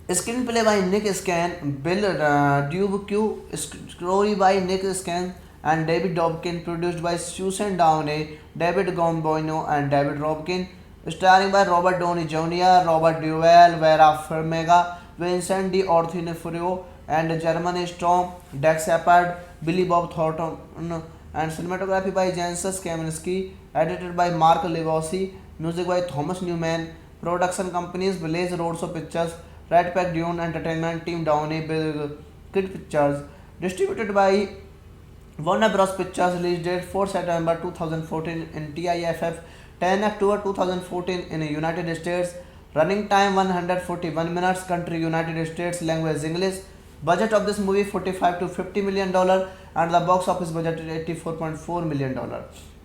screenplay by Nick Scan, Bill Dubuque, story by Nick Scan and David Dobkin, produced by Susan Downey, David Gomboino and David Robkin, starring by Robert Downey Jr., Robert Duvall, Vera Farmiga, Vincent D'Onofrio, and Jeremy Strong, Dax Shepard, Billy Bob Thornton, and cinematography by Janusz Kaminski, edited by Mark Levosi, music by Thomas Newman, production companies Blaze Roadshow Pictures, Red Pack Dune Entertainment, Team Downey, Big Kid Pictures, distributed by Warner Bros. Pictures, release date 4 September 2014 in TIFF, 10 October 2014 in the United States, running time 141 minutes, country United States, language English, budget of this movie $45 to $50 million and the box office budget is $84.4 million.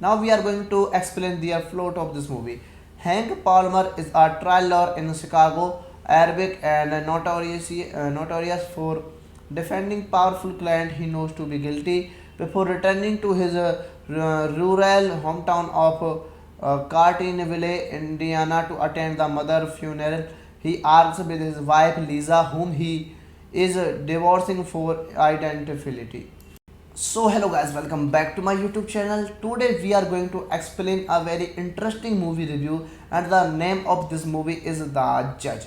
Now we are going to explain the plot of this movie. Hank Palmer is a trial lawyer in Chicago, Arabic and notorious for defending powerful client he knows to be guilty. Before returning to his rural hometown of Cartinville, Indiana, to attend the mother funeral, he argues with his wife Lisa, whom he is divorcing for identity. So hello guys, welcome back to my YouTube channel. Today we are going to explain a very interesting movie review, and the name of this movie is The Judge.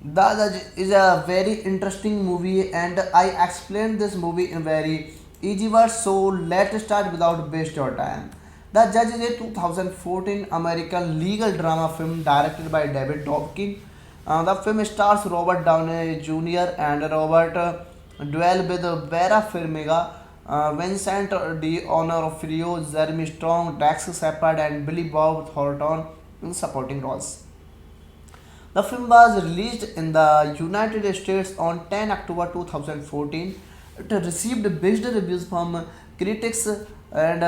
The Judge is a very interesting movie, and I explained this movie in very easy words. So let's start without waste your time. The Judge is a 2014 American legal drama film directed by David Dobkin. The film stars Robert Downey Jr. and Robert Duvall with Vera Farmiga, Vincent D'Onofrio, Jeremy Strong, Dax Shepard, and Billy Bob Thornton in supporting roles. The film was released in the United States on 10 October 2014. It received mixed reviews from critics and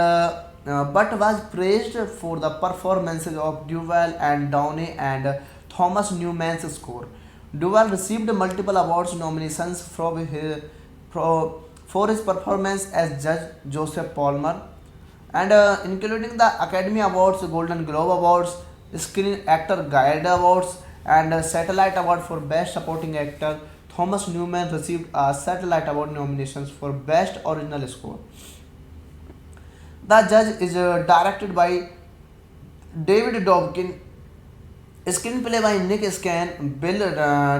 but was praised for the performances of Duvall and Downey and Thomas Newman's score. Duvall received multiple awards nominations for his performance as Judge Joseph Palmer, and including the Academy Awards, Golden Globe Awards, Screen Actor Guild Awards, and Satellite Award for Best Supporting Actor. Thomas Newman received a Satellite Award nominations for Best Original Score. The Judge is directed by David Dobkin, screenplay by Nick Scan, Bill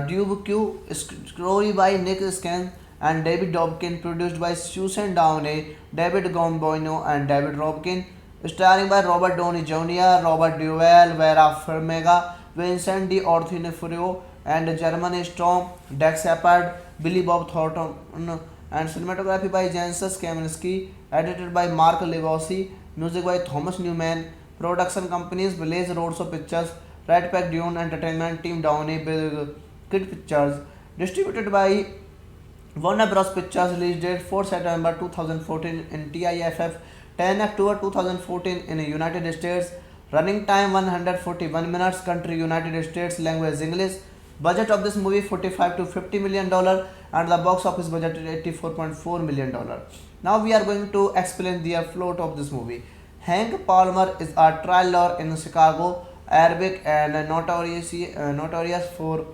Dubuque, story by Nick Scan and David Dobkin, produced by Susan Downey, David Gomboino and David Robkin, starring by Robert Downey Jr., Robert Duvall, Vera Farmiga, Vincent D'Onofrio, and Jeremy Strong, Dax Shepard, Billy Bob Thornton, and cinematography by Janusz Kaminski, edited by Mark Levosi, music by Thomas Newman, production companies Blaze Roadshow Pictures, Red Pack Dune Entertainment, Team Downey, Big Kid Pictures, distributed by Warner Bros. Pictures, release date 4 September 2014 in TIFF, 10 October 2014 in the United States, running time 141 minutes, country United States, language English, budget of this movie $45 to $50 million and the box office budget is $84.4 million. Now we are going to explain the plot of this movie. Hank Palmer is a trial lawyer in Chicago, Arabic and notorious for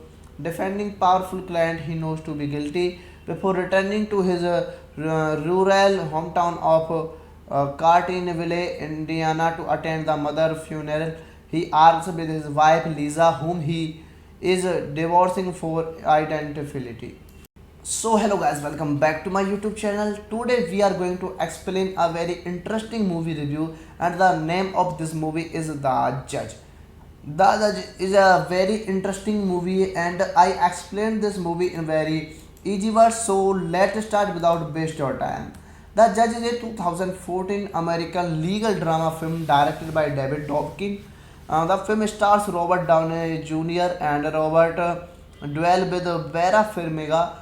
defending powerful client he knows to be guilty. Before returning to his rural hometown of Cartinville, Indiana, to attend the mother funeral, he argues with his wife Lisa, whom he is divorcing for identity. So hello guys, welcome back to my YouTube channel. Today we are going to explain a very interesting movie review, and the name of this movie is The Judge. The Judge is a very interesting movie, and I explained this movie in very easy words. So let's start without waste your time. The Judge is a 2014 American legal drama film directed by David Dobkin. The film stars Robert Downey Jr. and Robert Duvall with Vera Farmiga,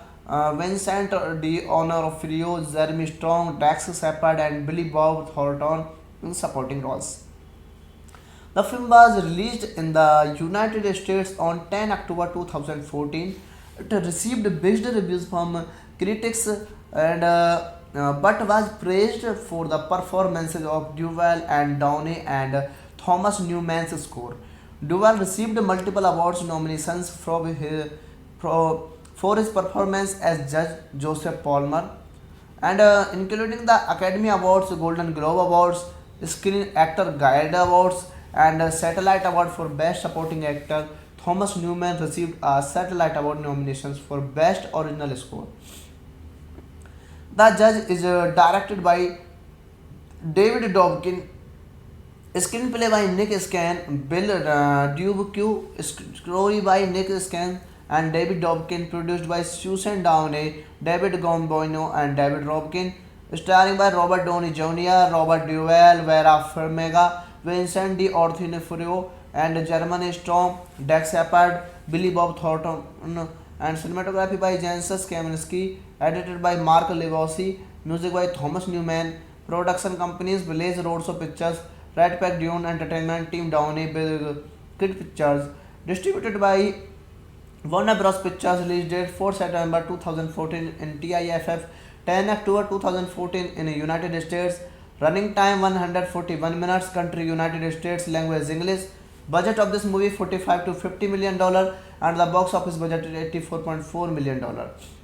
Vincent D'Onofrio, Jeremy Strong, Dax Shepard, and Billy Bob Thornton in supporting roles. The film was released in the United States on 10 October 2014. It received mixed reviews from critics but was praised for the performances of Duval and Downey and Thomas Newman's score. Duval received multiple awards nominations for his performance as Judge Joseph Palmer, and including the Academy Awards, Golden Globe Awards, Screen Actor Guild Awards, and Satellite Award for Best Supporting Actor. Thomas Newman received a Satellite Award nominations for Best Original Score. The Judge is directed by David Dobkin, screenplay by Nick Scan, Bill Dubuque, story by Nick Scan and David Dobkin, produced by Susan Downey, David Gomboino and David Robkin, starring by Robert Downey Jr., Robert Duvall, Vera Farmiga, Vincent D'Onofrio, and Jeremy Strong, Dax Shepard, Billy Bob Thornton, and cinematography by Janusz Kaminski, edited by Mark Levosi, music by Thomas Newman, production companies Blaze Roadshow Pictures, Red Pack Dune Entertainment, Team Downey, Big Kid Pictures, distributed by Warner Bros. Pictures, release date 4 September 2014 in TIFF, 10 October 2014 in the United States, running time 141 minutes, country United States, language English, budget of this movie $45 to $50 million and the box office budget is $84.4 million.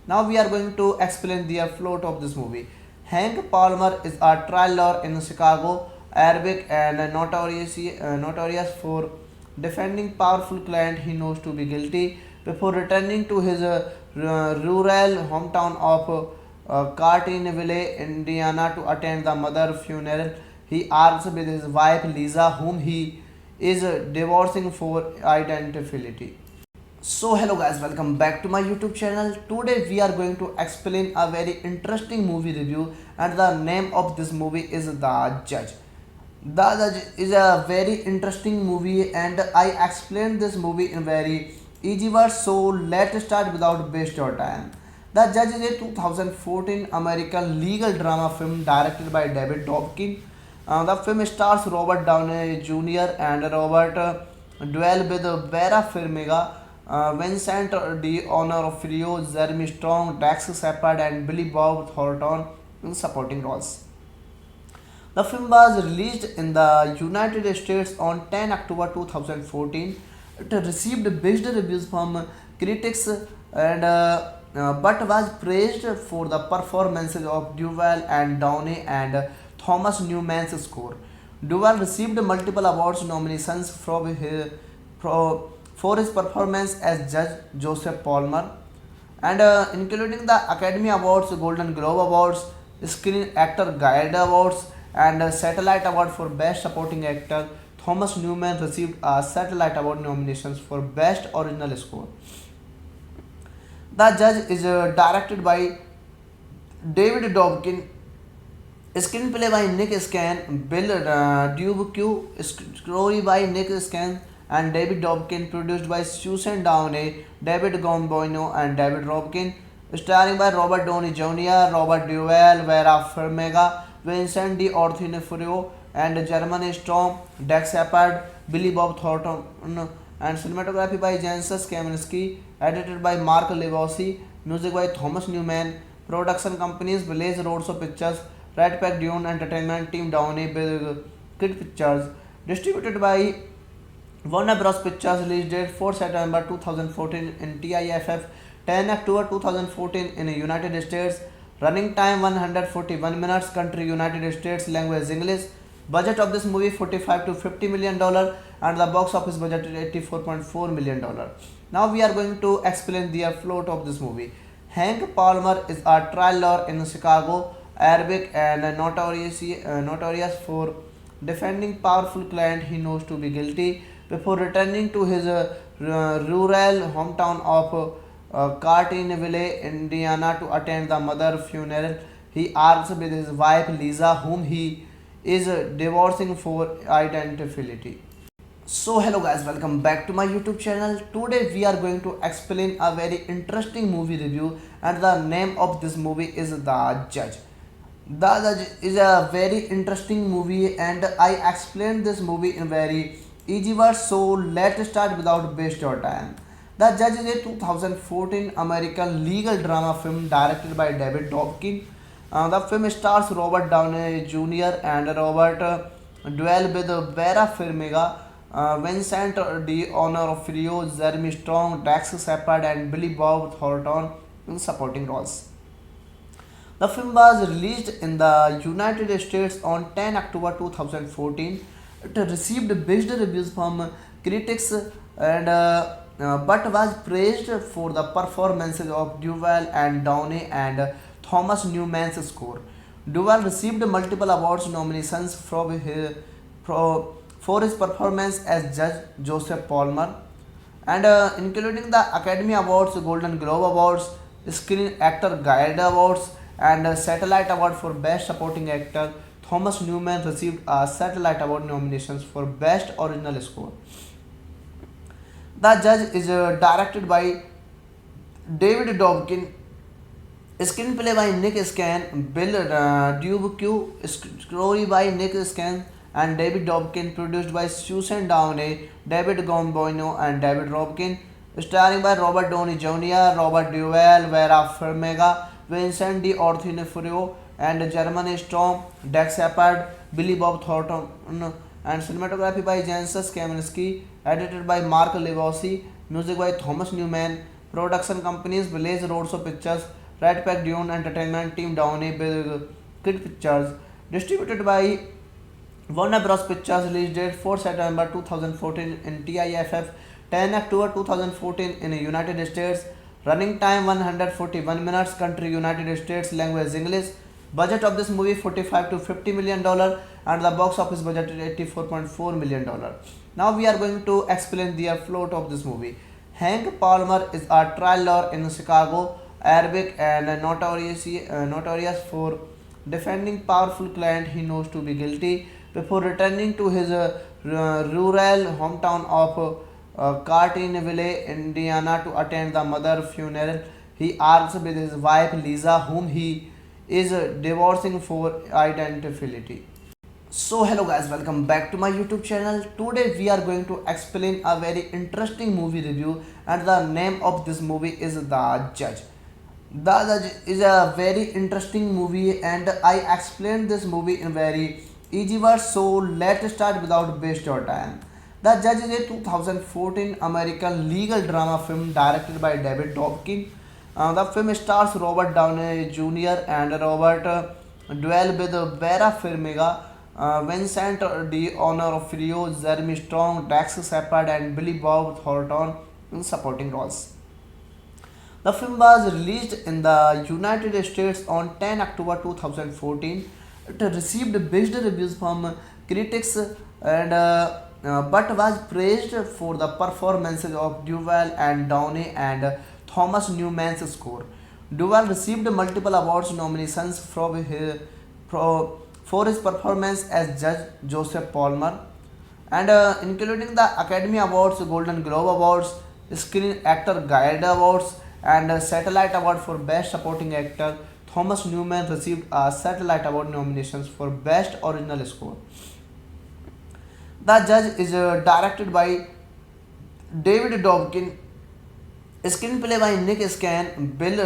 Now we are going to explain the plot of this movie. Hank Palmer is a trial lawyer in Chicago, Arabic and notorious for defending powerful client he knows to be guilty. Before returning to his rural hometown of Cartinville, Indiana, to attend the mother funeral, he argues with his wife Lisa, whom he is divorcing for identity. So hello guys, welcome back to my YouTube channel. Today we are going to explain a very interesting movie review, and the name of this movie is The Judge. The Judge is a very interesting movie, and I explained this movie in very easy words. So let's start without waste your time. The Judge is a 2014 American legal drama film directed by David Dobkin. The film stars Robert Downey Jr. and Robert Duvall with Vera Farmiga, Vincent D'Onofrio, Jeremy Strong, Dax Shepard, and Billy Bob Thornton in supporting roles. The film was released in the United States on 10 October 2014. It received mixed reviews from critics but was praised for the performances of Duval and Downey and Thomas Newman's score. Duval received multiple awards nominations for his performance as Judge Joseph Palmer, and including the Academy Awards, Golden Globe Awards, Screen Actor Guild Awards, and Satellite Award for Best Supporting Actor. Thomas Newman received a Satellite Award nominations for Best Original Score. The Judge is directed by David Dobkin, screenplay by Nick Scan, Bill Dubuque, story by Nick Scan and David Dobkin, produced by Susan Downey, David Gomboino and David Robkin, starring by Robert Downey Jr., Robert Duvall, Vera Farmiga, Vincent D'Onofrio, and Jeremy Strong, Dax Shepard, Billy Bob Thornton, and cinematography by Janusz Kaminski, edited by Mark Levosi, music by Thomas Newman, production companies Blaze Roadshow Pictures, Red Pack Dune Entertainment, Team Downey, Big Kid Pictures, distributed by Warner Bros. Pictures, release date 4 September 2014 in TIFF, 10 October 2014 in the United States, running time 141 minutes, country United States, language English, budget of this movie $45 to $50 million and the box office budget is $84.4 million. Now we are going to explain the plot of this movie. Hank Palmer is a trial lawyer in Chicago, Arabic and notorious for defending powerful client he knows to be guilty. Before returning to his rural hometown of Cartinville, Indiana, to attend the mother funeral, he argues with his wife Lisa, whom he is divorcing for identity. So hello guys, welcome back to my YouTube channel. Today we are going to explain a very interesting movie review, and the name of this movie is The Judge. The Judge is a very interesting movie, and I explained this movie in very easy words, so let's start without waste your time. The Judge is a 2014 American legal drama film directed by David Dobkin. The film stars Robert Downey Jr. and Robert Duvall with Vera Farmiga, Vincent D'Onofrio, Jeremy Strong, Dax Shepard, and Billy Bob Thornton in supporting roles. The film was released in the United States on 10 October 2014. It received mixed reviews from critics and but was praised for the performances of Duval and Downey and Thomas Newman's score. Duval received multiple awards nominations for his performance as Judge Joseph Palmer, and including the Academy Awards, Golden Globe Awards, Screen Actor Guild Awards, and Satellite Award for Best Supporting Actor. Thomas Newman received a Satellite Award nominations for Best Original Score. The Judge is directed by David Dobkin, screenplay by Nick Scan, Bill Dubuque, story by Nick Scan and David Dobkin, produced by Susan Downey, David Gomboino, and David Robkin, starring by Robert Downey Jr., Robert Duvall, Vera Farmiga, Vincent D'Onofrio, and Jeremy Strong, Dax Shepard, Billy Bob Thornton, and cinematography by Janusz Kaminski, edited by Mark Levosi, music by Thomas Newman, production companies Blaze Roadshow Pictures, Red Pack Dune Entertainment, Team Downey, Big Kid Pictures, distributed by Warner Bros. Pictures, release date 4 September 2014 in TIFF, 10 October 2014 in the United States, running time 141 minutes, country United States, language English, budget of this movie $45 to $50 million, and the box office budget is $84.4 million. Now we are going to explain the plot of this movie. Hank Palmer is a trial lawyer in Chicago, Arabic, and notorious for defending powerful client he knows to be guilty. Before returning to his rural hometown of Cartinville, Indiana, to attend the mother funeral, he argues with his wife Lisa, whom he is divorcing for identity. So hello guys, welcome back to my YouTube channel. Today we are going to explain a very interesting movie review, and the name of this movie is The Judge. The Judge is a very interesting movie, and I explained this movie in very easy words, so let's start without waste your time. The Judge is a 2014 American legal drama film directed by David Dobkin. The film stars Robert Downey Jr. and Robert Duvall with Vera Farmiga, Vincent D'Onofrio, Jeremy Strong, Dax Shepard, and Billy Bob Thornton in supporting roles. The film was released in the United States on 10 October 2014. It received mixed reviews from critics and but was praised for the performances of Duval and Downey and Thomas Newman's score. Duval received multiple awards nominations for his performance as Judge Joseph Palmer, and including the Academy Awards, Golden Globe Awards, Screen Actor Guild Awards, and Satellite Award for Best Supporting Actor. Thomas Newman received a Satellite Award nominations for Best Original Score. The Judge is directed by David Dobkin, screenplay by Nick Scan, Bill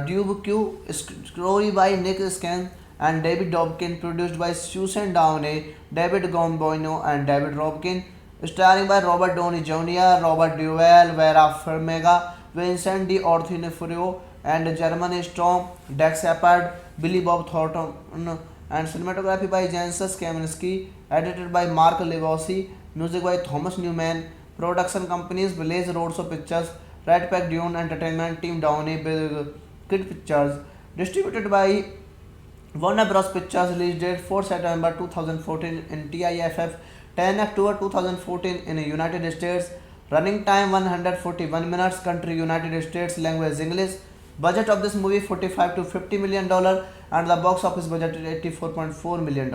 Dubuque, story by Nick Scan and David Dobkin, produced by Susan Downey, David Gomboino, and David Robkin, starring by Robert Downey Jr., Robert Duvall, Vera Farmiga, Vincent D'Onofrio, and Jeremy Strong, Dax Shepard, Billy Bob Thornton, and cinematography by Janusz Kaminski, edited by Mark Levosi, music by Thomas Newman, production companies Blaze Roadshow Pictures, Red Pack Dune Entertainment, Team Downey, Big Kid Pictures, distributed by Warner Bros. Pictures, release date 4 September 2014 in TIFF, 10 October 2014 in the United States, running time 141 minutes, country United States, language English, budget of this movie $45 to $50 million, and the box office budget is $84.4 million.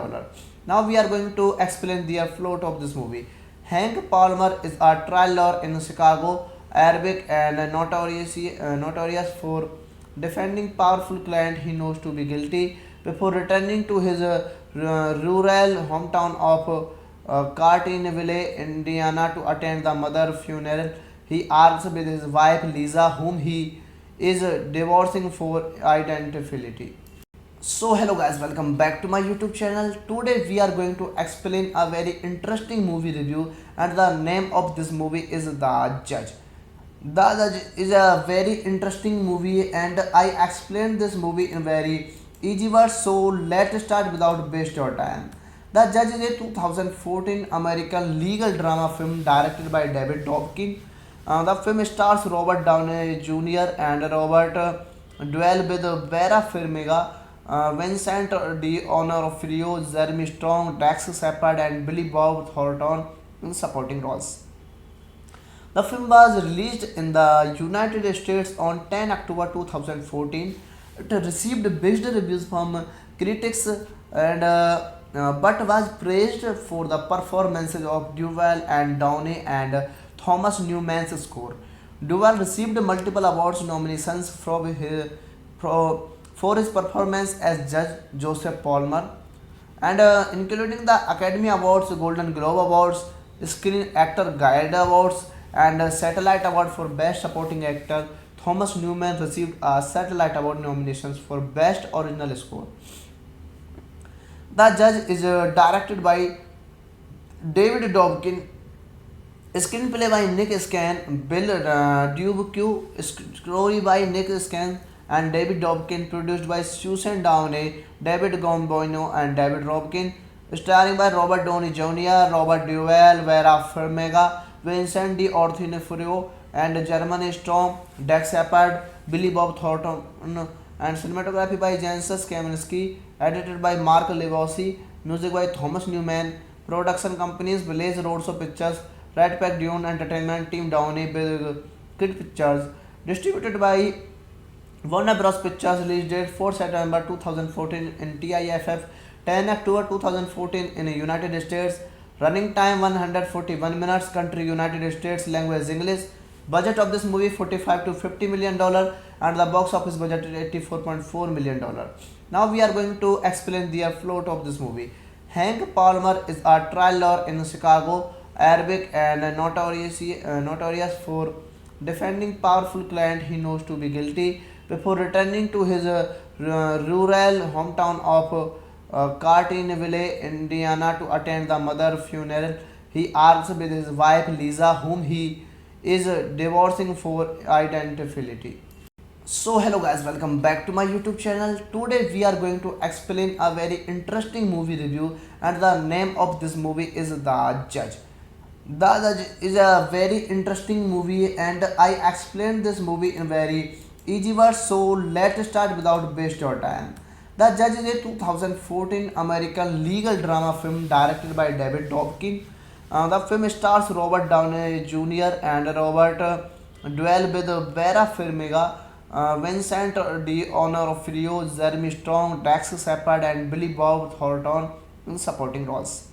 Now we are going to explain the plot of this movie. Hank Palmer is a trial lawyer in Chicago, Arabic, and notorious for defending powerful client he knows to be guilty. Before returning to his rural hometown of Cartinville, Indiana, to attend the mother funeral. He argues with his wife Lisa, whom he is divorcing for identity. So hello guys, welcome back to my YouTube channel. Today we are going to explain a very interesting movie review, and the name of this movie is The Judge. The Judge is a very interesting movie, and I explained this movie in very easy words. So let's start without waste your time. The Judge is a 2014 American legal drama film directed by David Dobkin. The film stars Robert Downey Jr. and Robert Duvall with Vera Farmiga, Vincent D'Onofrio, Jeremy Strong, Dax Shepard, and Billy Bob Thornton in supporting roles. The film was released in the United States on 10 October 2014. It received mixed reviews from critics but was praised for the performances of Duvall and Downey and Thomas Newman's score. Duvall received multiple awards nominations for his performance as Judge Joseph Palmer, and including the Academy Awards, Golden Globe Awards, Screen Actor Guild Awards, and Satellite Award for Best Supporting Actor. Thomas Newman received a Satellite Award nominations for Best Original Score. The Judge is directed by David Dobkin, screenplay by Nick Scan, Bill Dubuque, story by Nick Scan and David Dobkin, produced by Susan Downey, David Gomboino, and David Robkin, starring by Robert Downey Jr., Robert Duvall, Vera Farmiga, Vincent D'Onofrio, and Jeremy Strong, Dax Shepard, Billy Bob Thornton, and cinematography by Janusz Kaminski, edited by Mark Levosi, music by Thomas Newman, production companies Blaze Roadshow Pictures, Red Pack Dune Entertainment, Team Downey, Big Kid Pictures, distributed by Warner Bros. Pictures, release date 4 September 2014 in TIFF, 10 October 2014 in the United States, running time 141 minutes, country United States, language English, budget of this movie $45 to $50 million, and the box office budget is $84.4 million. Now we are going to explain the plot of this movie. Hank Palmer is a trial lawyer in Chicago, Arabic, and notorious for defending powerful client he knows to be guilty. Before returning to his rural hometown of Cartinville, Indiana, to attend the mother funeral, he argues with his wife Lisa, whom he is divorcing for identity. So hello guys, welcome back to my YouTube channel. Today we are going to explain a very interesting movie review, and the name of this movie is The Judge. The Judge is a very interesting movie, and I explained this movie in very easy words. So let's start without waste your time. The Judge is a 2014 American legal drama film directed by David Dobkin. The film stars Robert Downey Jr. and Robert Duvall with Vera Farmiga, Vincent D'Onofrio, Jeremy Strong, Dax Shepard, and Billy Bob Thornton in supporting roles.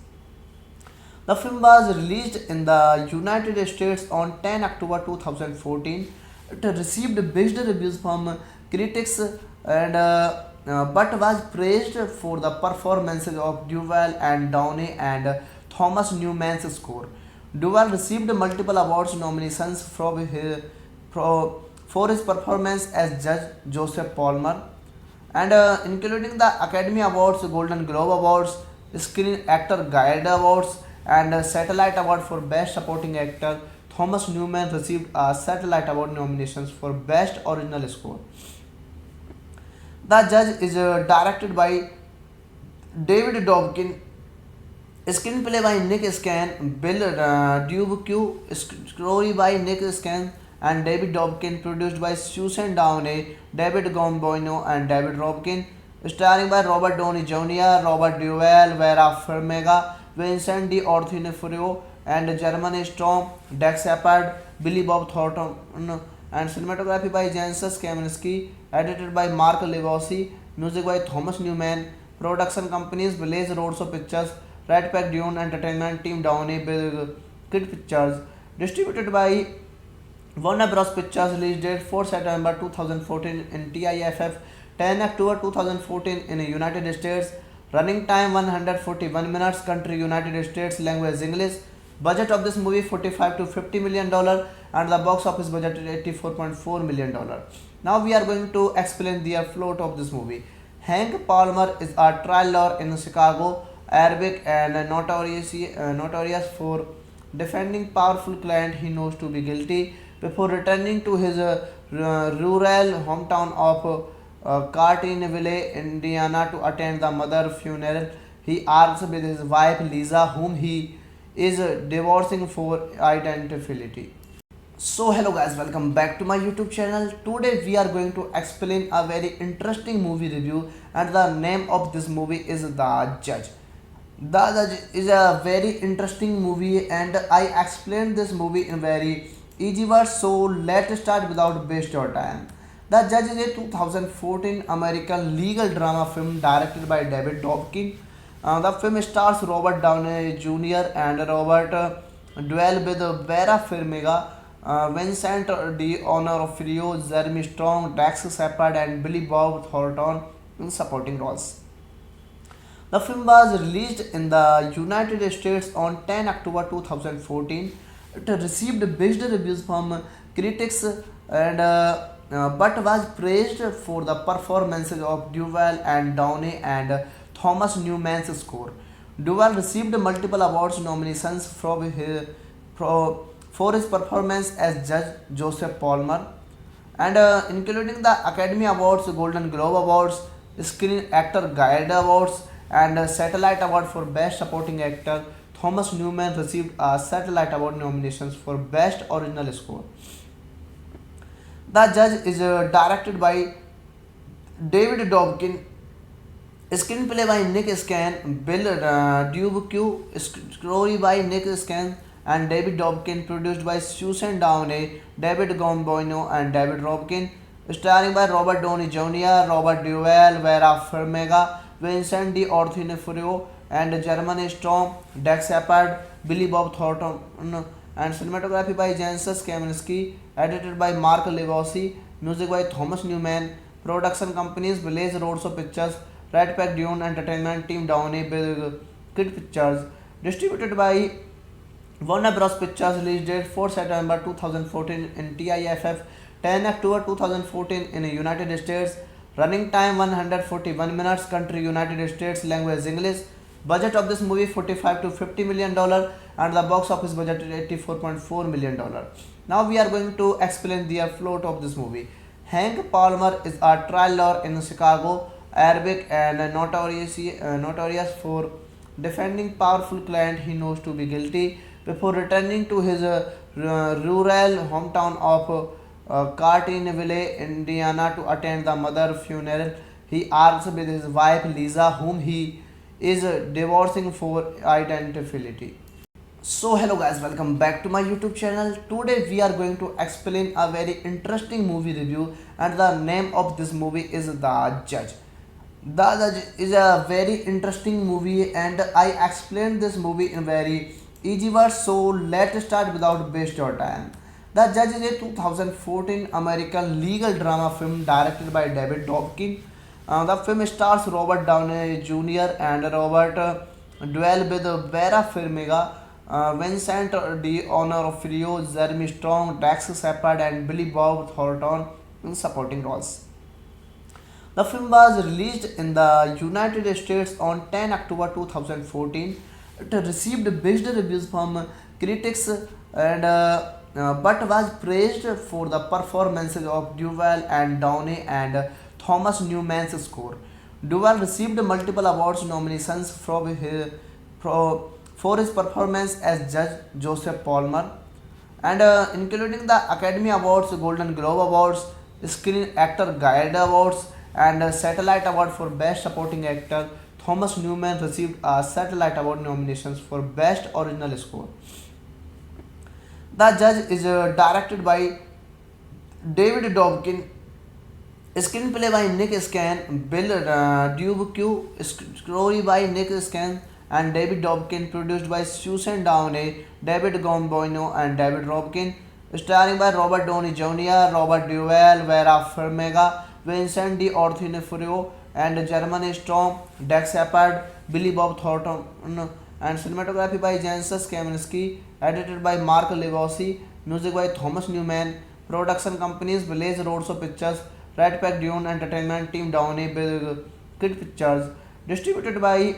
The film was released in the United States on 10 October 2014. It received mixed reviews from critics but was praised for the performances of Duvall and Downey and Thomas Newman's score. Duvall received multiple awards nominations for his performance as Judge Joseph Palmer, and including the Academy Awards, Golden Globe Awards, Screen Actor Guild Awards, and Satellite Award for Best Supporting Actor. Thomas Newman received a Satellite Award nominations for Best Original Score. The Judge is directed by David Dobkin, screenplay by Nick Scan, Bill Dubuque, story by Nick Scan and David Dobkin, produced by Susan Downey, David Gomboino, and David Robkin, starring by Robert Downey Jr., Robert Duvall, Vera Farmiga, Vincent D'Onofrio, and Jeremy Strong, Dax Shepard, Billy Bob Thornton, and cinematography by Janusz Kaminski, edited by Mark Levosi, music by Thomas Newman, production companies Blaze Roadshow Pictures, Red Pack Dune Entertainment, Team Downey, Big Kid Pictures, distributed by Warner Bros. Pictures, release date 4 September 2014 in TIFF, 10 October 2014 in the United States, Running time 141 minutes. Country United States. Language English. Budget of this movie 45 to 50 million dollar, and the box office budget is 84.4 million dollar. Now we are going to explain the plot of this movie. Hank Palmer is a trial lawyer in Chicago, Arabic and notorious for defending powerful client he knows to be guilty. Before returning to his rural hometown of Cartinville, Indiana, to attend the mother funeral, he argues with his wife Lisa, whom he is divorcing for identity. So hello guys, welcome back to my YouTube channel. Today we are going to explain a very interesting movie review, and the name of this movie is The Judge. The Judge is a very interesting movie, and I explained this movie in very easy words. So let's start without waste your time. The Judge is a 2014 American legal drama film directed by David Dobkin. The film stars Robert Downey Jr. and Robert Duvall with Vera Farmiga, Vincent D'Onofrio, Jeremy Strong, Dax Shepard, and Billy Bob Thornton in supporting roles. The film was released in the United States on 10 October 2014. It received mixed reviews from critics and but was praised for the performances of Duvall and Downey and Thomas Newman's score. Duvall received multiple awards nominations for his performance as Judge Joseph Palmer, and including the Academy Awards, Golden Globe Awards, Screen Actor Guild Awards, and Satellite Award for Best Supporting Actor. Thomas Newman received a Satellite Award nominations for Best Original Score. The Judge is directed by David Dobkin, screenplay by Nick Scan, Bill Dubuque, story by Nick Scan and David Dobkin, produced by Susan Downey, David Gomboino, and David Robkin, starring by Robert Downey Jr., Robert Duvall, Vera Farmiga, Vincent D'Onofrio, and Jeremy Strong, Dax Shepard, Billy Bob Thornton, and cinematography by Janusz Kaminski, edited by Mark Levosi, music by Thomas Newman, production companies Village Roadshow Pictures, Red Pack Dune Entertainment, Team Downey, Big Kid Pictures, distributed by Warner Bros. Pictures, release date 4 September 2014 in TIFF, 10 October 2014 in the United States, running time 141 minutes, country United States, language English, budget of this movie 45 to 50 million dollar, and the box office budget is 84.4 million dollar. Now we are going to explain the plot of this movie. Hank Palmer is a trial lawyer in Chicago, Arabic and notorious for defending powerful client he knows to be guilty. Before returning to his rural hometown of Cartinville, Indiana, to attend the mother funeral, he argues with his wife Lisa, whom he is divorcing for identity. So hello guys, welcome back to my YouTube channel. Today we are going to explain a very interesting movie review, and the name of this movie is The Judge. The Judge is a very interesting movie, and I explained this movie in very easy words. So let's start without waste your time. The Judge is a 2014 American legal drama film directed by David Dobkin. The film stars Robert Downey Jr. and Robert Duvall with Vera Farmiga, Vincent D'Onofrio, Jeremy Strong, Dax Shepard, and Billy Bob Thornton in supporting roles. The film was released in the United States on 10 October 2014. It received mixed reviews from critics and but was praised for the performances of Duvall and Downey and Thomas Newman's score. Duvall received multiple awards nominations for his performance as Judge Joseph Palmer, and including the Academy Awards, Golden Globe Awards, Screen Actor Guild Awards, and Satellite Award for Best Supporting Actor. Thomas Newman received a Satellite Award nominations for Best Original Score. The Judge is directed by David Dobkin, screenplay by Nick Scan, Bill Dubuque, story by Nick Scan and David Dobkin, produced by Susan Downey, David Gomboino, and David Robkin, starring by Robert Downey Jr., Robert Duvall, Vera Farmiga, Vincent D'Onofrio, and German Storm, Dax Shepard, Billy Bob Thornton, and cinematography by Janusz Kaminski, edited by Mark Levosi, music by Thomas Newman, production companies Blaze Roadshow Pictures, Red Pack Dune Entertainment, Team Downey, Big Kid Pictures, distributed by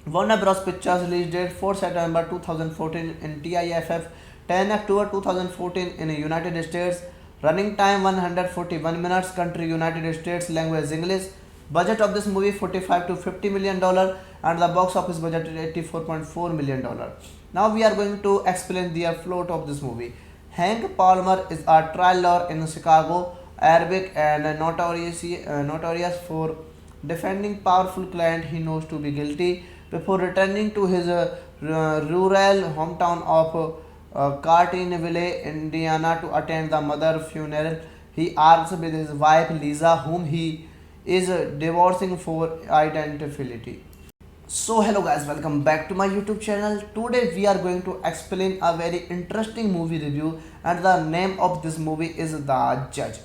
Warner Bros. Pictures. Release date 4 September 2014 in TIFF, 10 October 2014 in the United States. Running time 141 minutes. Country United States. Language English. Budget of this movie $45 to $50 million and the box office budget is $84.4 million. Now we are going to explain the plot of this movie. Hank Palmer is a trial lawyer in Chicago, Arabic and notorious for defending powerful client he knows to be guilty. Before returning to his rural hometown of Cartinville, Indiana, to attend the mother funeral, he argues with his wife Lisa, whom he is divorcing for identity. So hello guys, welcome back to my YouTube channel. Today we are going to explain a very interesting movie review, and the name of this movie is The Judge.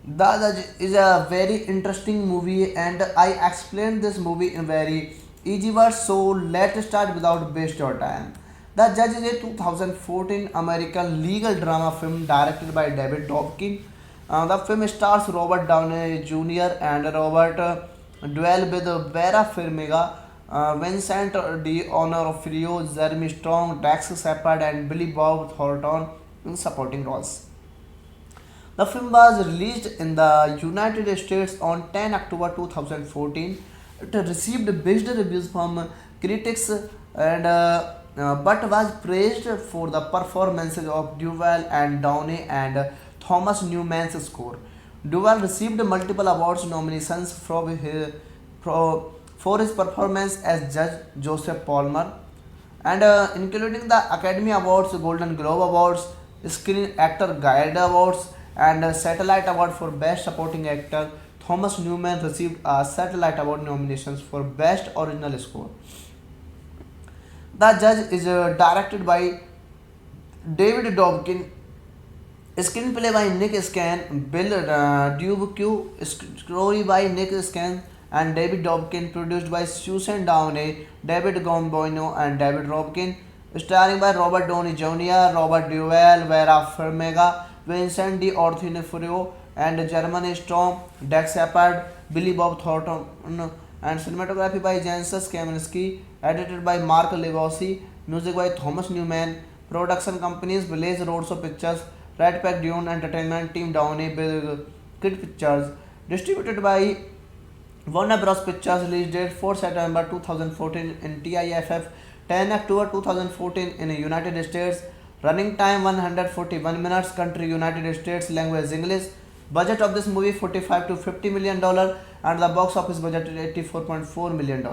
The Judge is a very interesting movie, and I explained this movie in very easy words. So let's start without waste your time. The Judge is a 2014 American legal drama film directed by David Dobkin. The film stars Robert Downey Jr. and Robert Duvall with Vera Farmiga, Vincent D'Onofrio, Jeremy Strong, Dax Shepard, and Billy Bob Thornton in supporting roles. The film was released in the United States on 10 October 2014. It received mixed reviews from critics and but was praised for the performances of Duvall and Downey and Thomas Newman's score. Duvall received multiple awards nominations for his performance as Judge Joseph Palmer, and including the Academy Awards, Golden Globe Awards, Screen Actor Guild Awards, and Satellite Award for Best Supporting Actor. Thomas Newman received a Satellite Award nominations for Best Original Score. The Judge is directed by David Dobkin, screenplay by Nick Scan, Bill Dubuque, story by Nick Scan and David Dobkin, produced by Susan Downey, David Gomboino, and David Robkin, starring by Robert Downey Jr., Robert Duvall, Vera Farmiga, Vincent D'Onofrio, and German Storm, Dax Shepard, Billy Bob Thornton, and cinematography by Janusz Kaminski, edited by Mark Levosi, music by Thomas Newman, production companies Blaze Roadshow Pictures, Red Pack Dune Entertainment, Team Downey, Big Kid Pictures, distributed by Warner Bros. Pictures. Release date 4 September 2014 in TIFF, 10 October 2014 in the United States. Running time 141 minutes. Country United States. Language English. Budget of this movie $45 to $50 million and the box office budget is $84.4 million.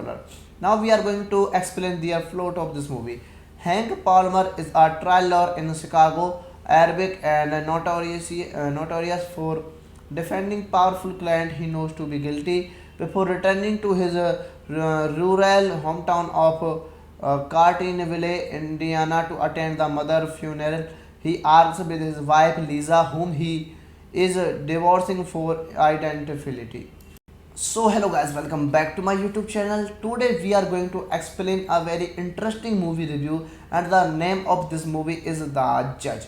Now we are going to explain the plot of this movie. Hank Palmer is a trial lawyer in Chicago, Arabic and notorious for defending powerful client he knows to be guilty. Before returning to his rural hometown of Cartinville, Indiana, to attend the mother funeral, he argues with his wife Lisa, whom he is divorcing for identity. So hello guys, welcome back to my YouTube channel. Today we are going to explain a very interesting movie review, and the name of this movie is The Judge.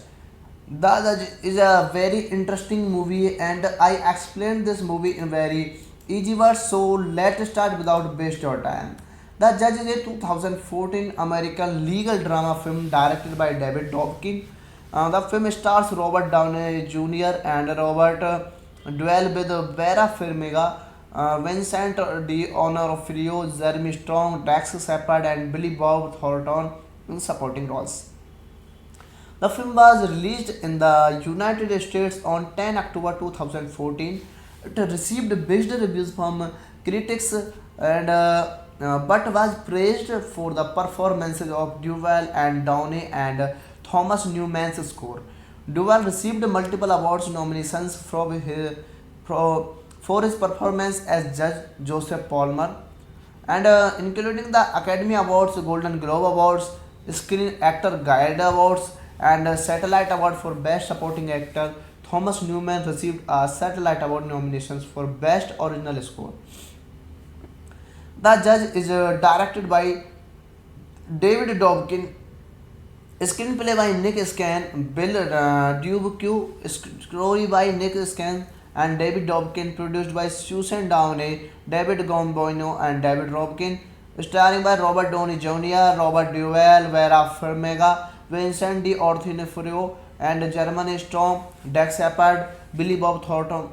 The Judge is a very interesting movie, and I explained this movie in very easy words. So let's start without waste your time. The Judge is a 2014 American legal drama film directed by David Dobkin. The film stars Robert Downey Jr. and Robert Duvall with Vera Farmiga, Vincent D'Onofrio, Jeremy Strong, Dax Shepard, and Billy Bob Thornton in supporting roles. The film was released in the United States on 10 October 2014. It received mixed reviews from critics and but was praised for the performances of Duvall and Downey and Thomas Newman's score. Duvall received multiple awards nominations for his performance as Judge Joseph Palmer, and including the Academy Awards, Golden Globe Awards, Screen Actor Guild Awards, and Satellite Award for Best Supporting Actor. Thomas Newman received a Satellite Award nominations for Best Original Score. The Judge is directed by David Dobkin, screenplay by Nick Scan, Bill Dubuque, story by Nick Scan and David Dobkin, produced by Susan Downey, David Gomboino and David Robkin, starring by Robert Downey Jr., Robert Duvall, Vera Farmiga, Vincent D'Onofrio, and Jeremy Strong, Dax Shepard, Billy Bob Thornton,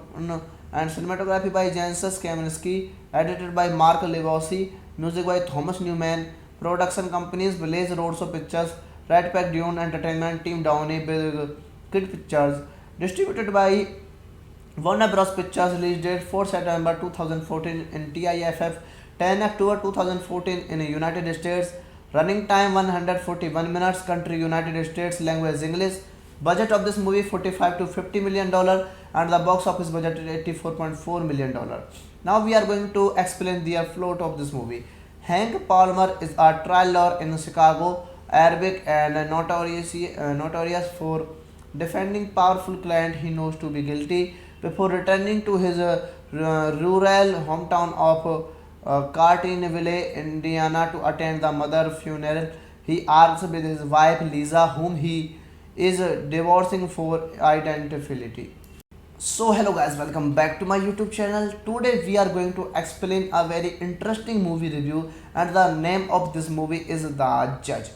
and cinematography by Janusz Kaminski, edited by Mark Levosi, music by Thomas Newman, production companies Blaze Roadshow Pictures, Red Pack Dune Entertainment, Team Downey, Big Kid Pictures, distributed by Warner Bros. Pictures, release date 4 September 2014 in TIFF, 10 October 2014 in the United States, running time 141 minutes, country United States, language English, budget of this movie 45 to 50 million dollar, and the box office budget is 84.4 million dollar. Now we are going to explain the plot of this movie. Hank Palmer is a trial lawyer in Chicago, Arabic and notorious for defending powerful client he knows to be guilty. Before returning to his rural hometown of Cartinville, Indiana, to attend the mother funeral, he argues with his wife Lisa, whom he is divorcing for identity. So hello guys, welcome back to my YouTube channel. Today we are going to explain a very interesting movie review, and the name of this movie is The Judge.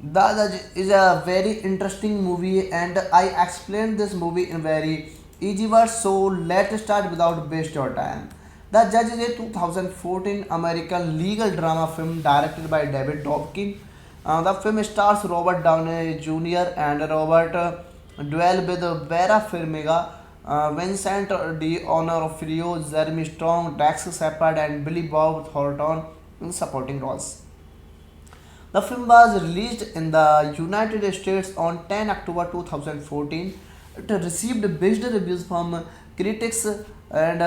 The Judge is a very interesting movie, and I explained this movie in very easy words. So let's start without waste your time. The Judge is a 2014 American legal drama film directed by David Dobkin. The film stars Robert Downey Jr. and Robert Duvall with Vera Farmiga, Vincent D'Onofrio, Jeremy Strong, Dax Shepard, and Billy Bob Thornton in supporting roles. The film was released in the United States on 10 October 2014. It received mixed reviews from critics and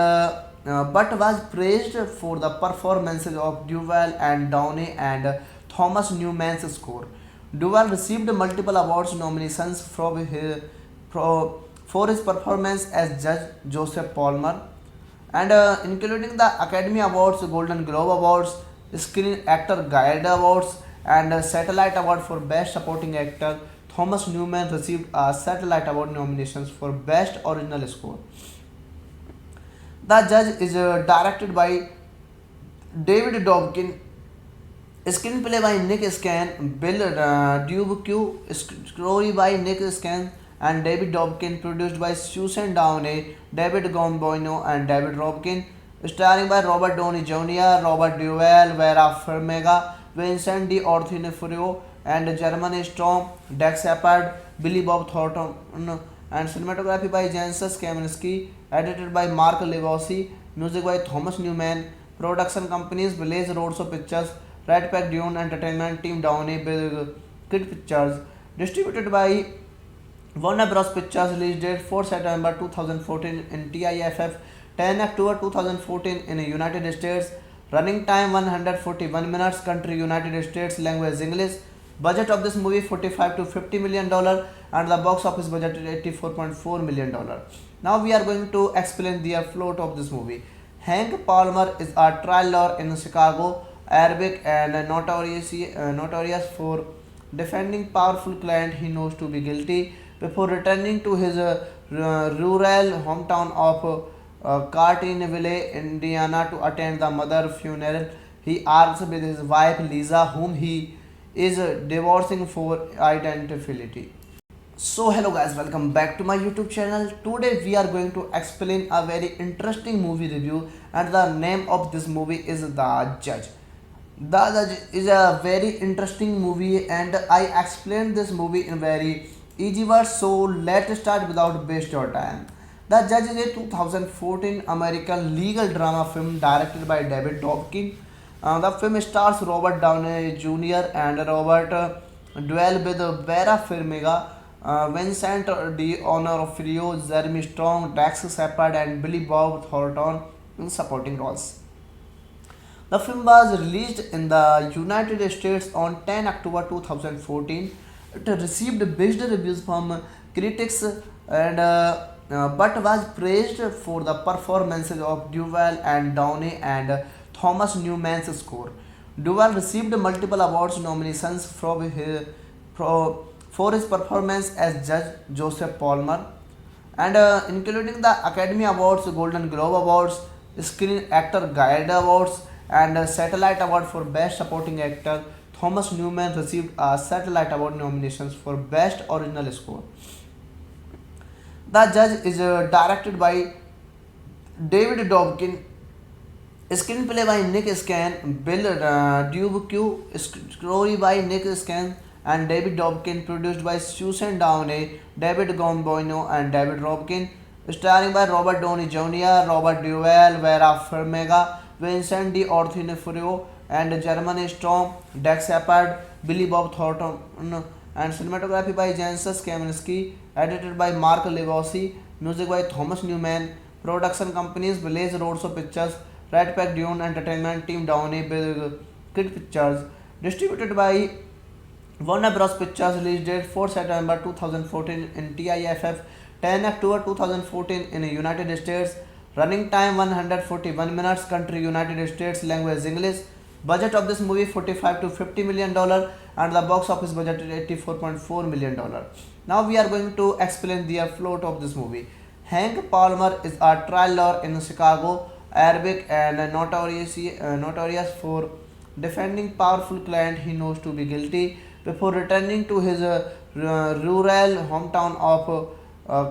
but was praised for the performances of Duvall and Downey and Thomas Newman's score. Duvall received multiple awards nominations for his performance as Judge Joseph Palmer, and including the Academy Awards, Golden Globe Awards, Screen Actor Guild Awards, and Satellite Award for Best Supporting Actor. Thomas Newman received a Satellite Award nominations for Best Original Score. The Judge is directed by David Dobkin, screenplay by Nick Scan, Bill Dubuque, story by Nick Scan and David Dobkin, produced by Susan Downey, David Gomboino and David Robkin, starring by Robert Downey Jr., Robert Duvall, Vera Farmiga, Vincent D'Onofrio, and Jeremy Strong, Dax Shepard, Billy Bob Thornton, and cinematography by Janusz Kaminski, edited by Mark Levosi, music by Thomas Newman, production companies Blaze Roadshow Pictures, Red Pack Dune Entertainment, Team Downey, Big Kid Pictures, distributed by Warner Bros. Pictures, release date 4 September 2014 in TIFF, 10 October 2014 in the United States, running time 141 minutes, country United States, language English, budget of this movie 45 to 50 million dollar, and the box office budget is 84.4 million dollar. Now we are going to explain the plot of this movie. Hank Palmer is a trial lawyer in Chicago, Arabic and notorious for defending powerful client he knows to be guilty. Before returning to his rural hometown of Cartinville, Indiana, to attend the mother funeral, he argues with his wife Lisa, whom he is divorcing for identity. So hello guys, welcome back to my YouTube channel. Today we are going to explain a very interesting movie review, and the name of this movie is The Judge. The Judge is a very interesting movie, and I explained this movie in very easy words. So let's start without waste your time. The Judge is a 2014 American legal drama film directed by David Dobkin. The film stars Robert Downey Jr. and Robert Duvall with Vera Farmiga, Vincent D'Onofrio, Jeremy Strong, Dax Shepard, and Billy Bob Thornton in supporting roles. The film was released in the United States on 10 October 2014. It received mixed reviews from critics and but was praised for the performances of Duvall and Downey and Thomas Newman's score. Duval received multiple awards nominations for his performance as Judge Joseph Palmer, and including the Academy Awards, Golden Globe Awards, Screen Actor Guild Awards, and Satellite Award for Best Supporting Actor. Thomas Newman received a Satellite Award nominations for Best Original Score. The Judge is directed by David Dobkin, screenplay by Nick Scan, Bill Dubuque, story by Nick Scan and David Dobkin, produced by Susan Downey, David Gomboino and David Robkin, starring by Robert Downey Jr., Robert Duvall, Vera Farmiga, Vincent D'Onofrio, and Jeremy Strong, Dax Shepard, Billy Bob Thornton, and cinematography by Janusz Kaminski, edited by Mark Legosi, music by Thomas Newman, production companies Blaze Roadshow Pictures, Red Pack Dune Entertainment, Team Downey, Big Kid Pictures, distributed by Warner Bros. Pictures, release date 4 September 2014 in TIFF, 10 October 2014 in the United States, running time 141 minutes, country United States, language English, budget of this movie $45 to $50 million, and the box office budget is $84.4 million. Now we are going to explain the plot of this movie. Hank Palmer is a trial lawyer in Chicago, Arabic and notorious for defending powerful client he knows to be guilty. Before returning to his rural hometown of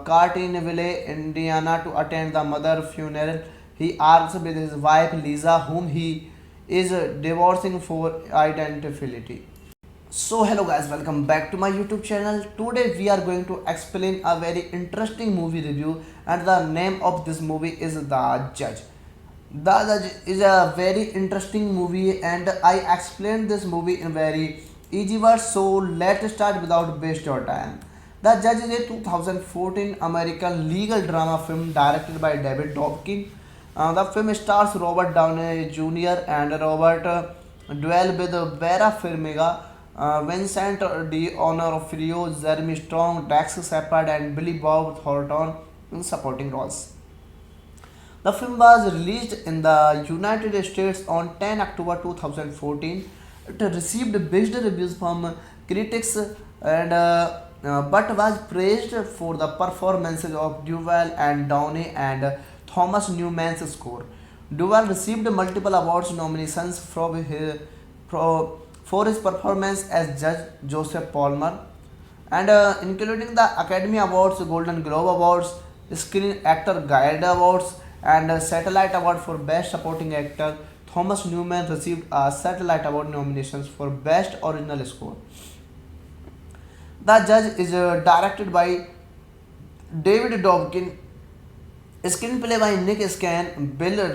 Cartinville, Indiana, to attend the mother funeral, he argues with his wife Lisa, whom he is divorcing for identity. So hello guys, welcome back to my YouTube channel. Today we are going to explain a very interesting movie review, and the name of this movie is The Judge. The Judge is a very interesting movie, and I explained this movie in very easy words, so let's start without waste your time. The Judge is a 2014 American legal drama film directed by David Dobkin. The film stars Robert Downey Jr. and Robert Duvall with Vera Farmiga, Vincent D'Onofrio, Jeremy Strong, Dax Shepard, and Billy Bob Thornton in supporting roles. The film was released in the United States on 10 October 2014. It received mixed reviews from critics, and but was praised for the performances of Duvall and Downey and Thomas Newman's score. Duvall received multiple awards nominations for his performance as Judge Joseph Palmer, and including the Academy Awards, Golden Globe Awards, Screen Actor Guild Awards, and Satellite Award for Best Supporting Actor. Thomas Newman received a Satellite Award nominations for Best Original Score. The Judge is directed by David Dobkin, screenplay by Nick Scan, Bill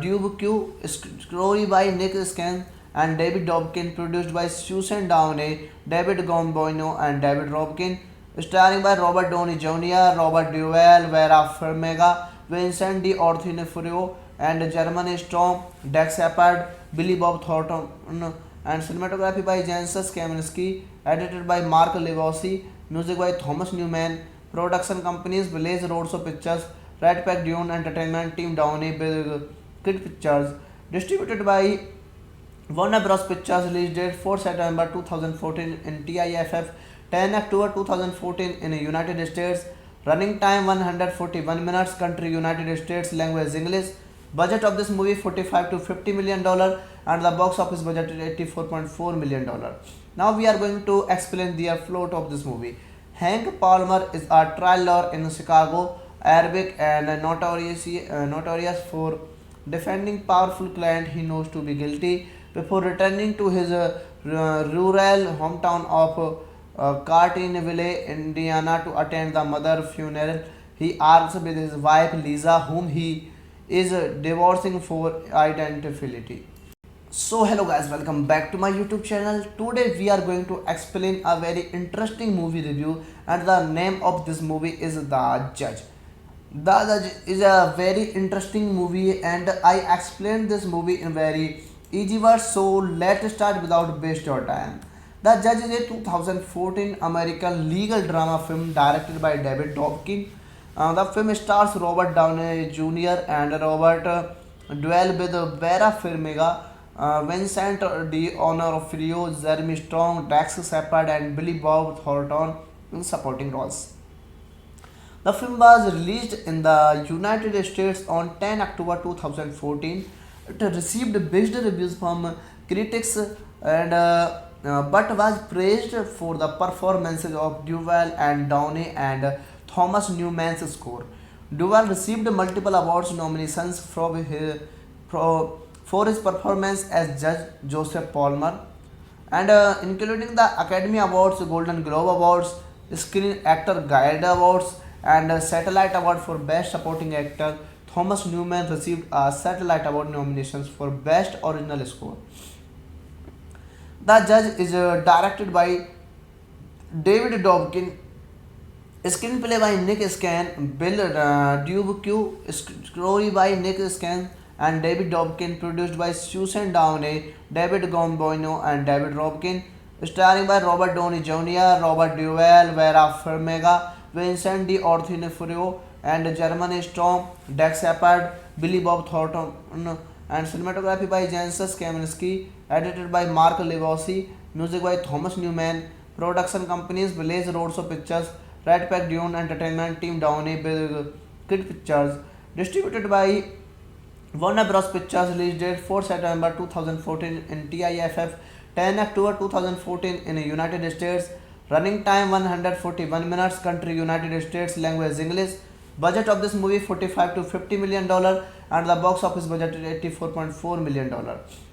Dubuque, story by Nick Scan and David Dobkin, produced by Susan Downey, David Gomboino and David Robkin, starring by Robert Downey Jr., Robert Duvall, Vera Farmiga, Vincent D'Onofrio, and Jeremy Strong, Dax Shepard, Billy Bob Thornton, and cinematography by Janusz Kaminski, edited by Mark Legosi, music by Thomas Newman, production companies Blaze Roadshow Pictures, Red Pack Dune Entertainment, Team Downey, Big Kid Pictures, distributed by Warner Bros. Pictures, release date 4 September 2014 in TIFF, 10 October 2014 in the United States, running time 141 minutes, country United States, language English, budget of this movie $45 to $50 million, and the box office budget is $84.4 million. Now we are going to explain the plot of this movie. Hank Palmer is a trial lawyer in Chicago, Arabic and notorious for defending powerful client he knows to be guilty. Before returning to his rural hometown of Cartinville, Indiana, to attend the mother funeral, he argues with his wife Lisa, whom he is divorcing for identity. So hello guys, welcome back to my YouTube channel. Today we are going to explain a very interesting movie review, and the name of this movie is The Judge. The Judge is a very interesting movie, and I explained this movie in very easy words, so let's start without waste your time. The Judge is a 2014 American legal drama film directed by David Dobkin. The film stars Robert Downey Jr. and Robert duel with Vera Farmiga, Vincent D'Onofrio, Jeremy Strong, Dax Shepard, and Billy Bob Thornton in supporting roles. The film was released in the United States on 10 October 2014. It received mixed reviews from critics but was praised for the performances of Duval and Downey and Thomas Newman's score. Duval received multiple awards nominations for his performance as Judge Joseph Palmer, and including the Academy Awards, Golden Globe Awards, Screen Actor Guild Awards, and Satellite Award for Best Supporting Actor. Thomas Newman received a Satellite Award nominations for Best Original Score. The Judge is directed by David Dobkin, screenplay by Nick Scan, Bill Dubuque, story by Nick Scan and David Dobkin, produced by Susan Downey, David Gomboino, and David Robkin, starring by Robert Downey Jr., Robert Duvall, Vera Farmiga, Vincent D'Onofrio, and Jeremy Strong, Dax Shepard, Billy Bob Thornton, and cinematography by Janusz Kaminski, edited by Mark Levosi, music by Thomas Newman, production companies Blaze Roadshow Pictures, Red Pack Dune Entertainment, Team Downey, Big Kid Pictures, distributed by Warner Bros. Pictures, release date 4 September 2014 in TIFF, 10 October 2014 in the United States, running time 141 minutes, country United States, language English, budget of this movie $45 to $50 million, and the box office budget is $84.4 million.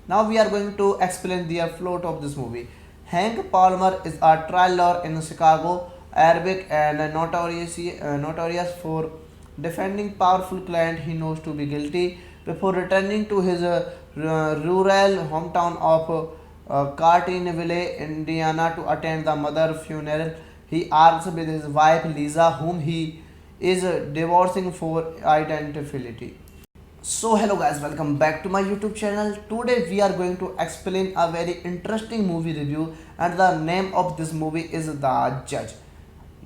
Now we are going to explain the plot of this movie. Hank Palmer is a trial lawyer in Chicago, Arabic, and notorious for defending powerful client he knows to be guilty. Before returning to his rural hometown of Cartinville, Indiana, to attend the mother funeral, he argues with his wife Lisa, whom he is divorcing for identity. So hello guys, welcome back to my YouTube channel. Today we are going to explain a very interesting movie review, and the name of this movie is The Judge.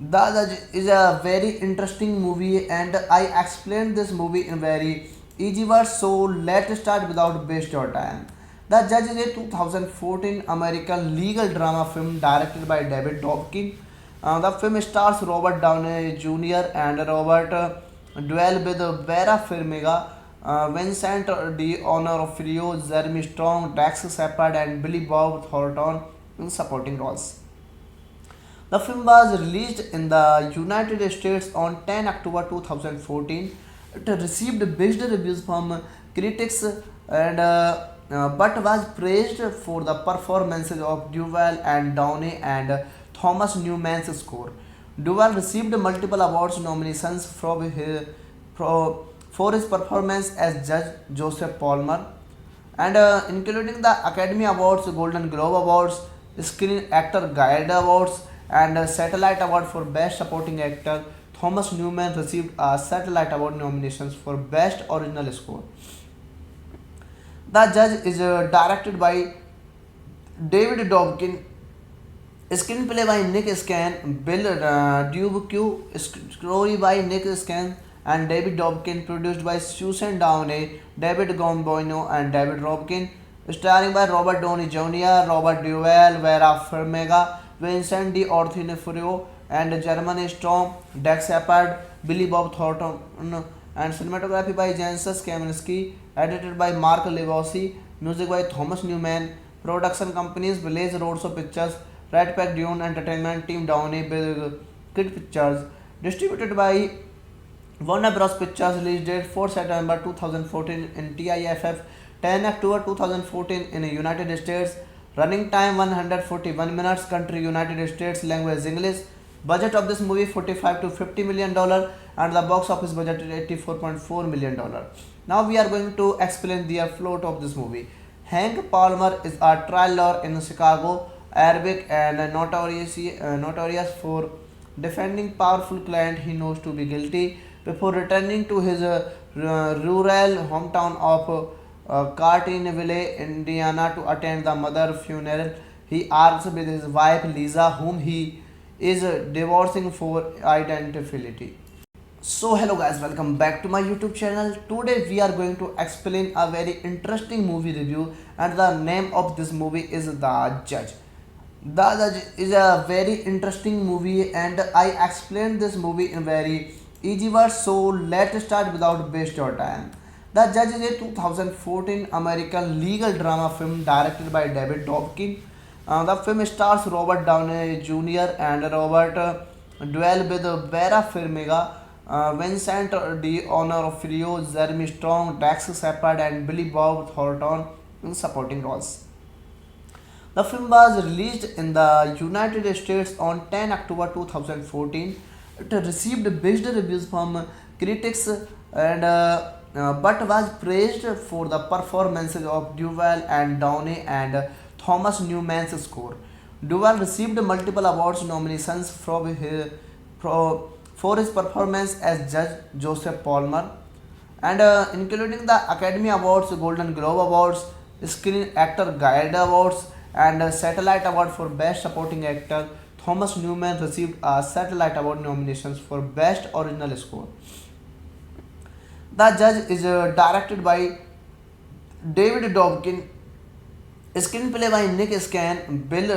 The Judge is a very interesting movie, and I explained this movie in very easy words. So let's start without waste your time. The Judge is a 2014 American legal drama film directed by David Dobkin. The film stars Robert Downey Jr. and Robert Duvall with Vera Farmiga, Vincent D'Onofrio, Jeremy Strong, Dax Shepard, and Billy Bob Thornton in supporting roles. The film was released in the United States on 10 October 2014. It received mixed reviews from critics but was praised for the performances of Duval and Downey and Thomas Newman's score. Duval received multiple awards nominations for his performance as Judge Joseph Palmer, and including the Academy Awards, Golden Globe Awards, Screen Actor Guild Awards, and Satellite Award for Best Supporting Actor. Thomas Newman received a Satellite Award nominations for Best Original Score. The Judge is directed by David Dobkin, screenplay by Nick Scan, Bill Dubuque, story by Nick Scan and David Dobkin, produced by Susan Downey, David Gomboino, and David Robkin, starring by Robert Downey Jr., Robert Duvall, Vera Farmiga, Vincent D'Onofrio, and Jeremy Strong, Dax Shepard, Billy Bob Thornton, and cinematography by Janusz Kaminski, edited by Mark Levosi, music by Thomas Newman, production companies Blaze Roadshow Pictures, Red Pack Dune Entertainment, Team Downey, Big Kid Pictures, distributed by Warner Bros. Pictures, release date 4 September 2014 in TIFF, 10 October 2014 in the United States, running time 141 minutes, country United States, language English, budget of this movie $45 to $50 million, and the box office budget is $84.4 million. Now we are going to explain the plot of this movie. Hank Palmer is a trial lawyer in Chicago, Arabic, and notorious for defending powerful client he knows to be guilty. Before returning to his rural hometown of Cartinville, Indiana, to attend the mother funeral, he argues with his wife Lisa, whom he is divorcing for identity. So hello guys, welcome back to my YouTube channel. Today we are going to explain a very interesting movie review, and the name of this movie is The Judge. The Judge is a very interesting movie and I explained this movie in very easy words, so let's start without waste your time. The Judge is a 2014 American legal drama film directed by David Dobkin. The film stars Robert Downey Jr. and Robert Duvall with Vera Farmiga, Vincent D'Onofrio, Jeremy Strong, Dax Shepard, and Billy Bob Thornton in supporting roles. The film was released in the United States on 10 October 2014. It received mixed reviews from critics and but was praised for the performances of Duvall and Downey and Thomas Newman's score. Duvall received multiple awards nominations for his performance as Judge Joseph Palmer, and including the Academy Awards, Golden Globe Awards, Screen Actor Guild Awards, and Satellite Award for Best Supporting Actor. Thomas Newman received a Satellite Award nominations for Best Original Score. The Judge is directed by David Dobkin, screenplay by Nick Scan, Bill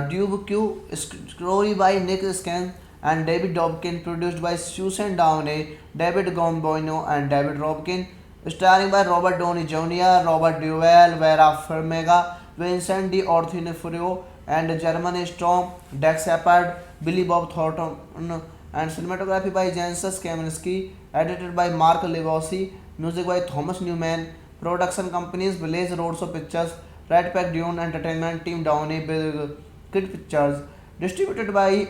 Dubuque, story by Nick Scan and David Dobkin, produced by Susan Downey, David Gomboino, and David Robkin, starring by Robert Downey Jr., Robert Duvall, Vera Farmiga, Vincent D'Onofrio, and Jeremy Strong, Dax Shepard, Billy Bob Thornton, and cinematography by Janusz Kaminski, edited by Mark Levosi, music by Thomas Newman, production companies Village Roadshow Pictures, Red Pack Dune Entertainment, Team Downey, Big Kid Pictures, distributed by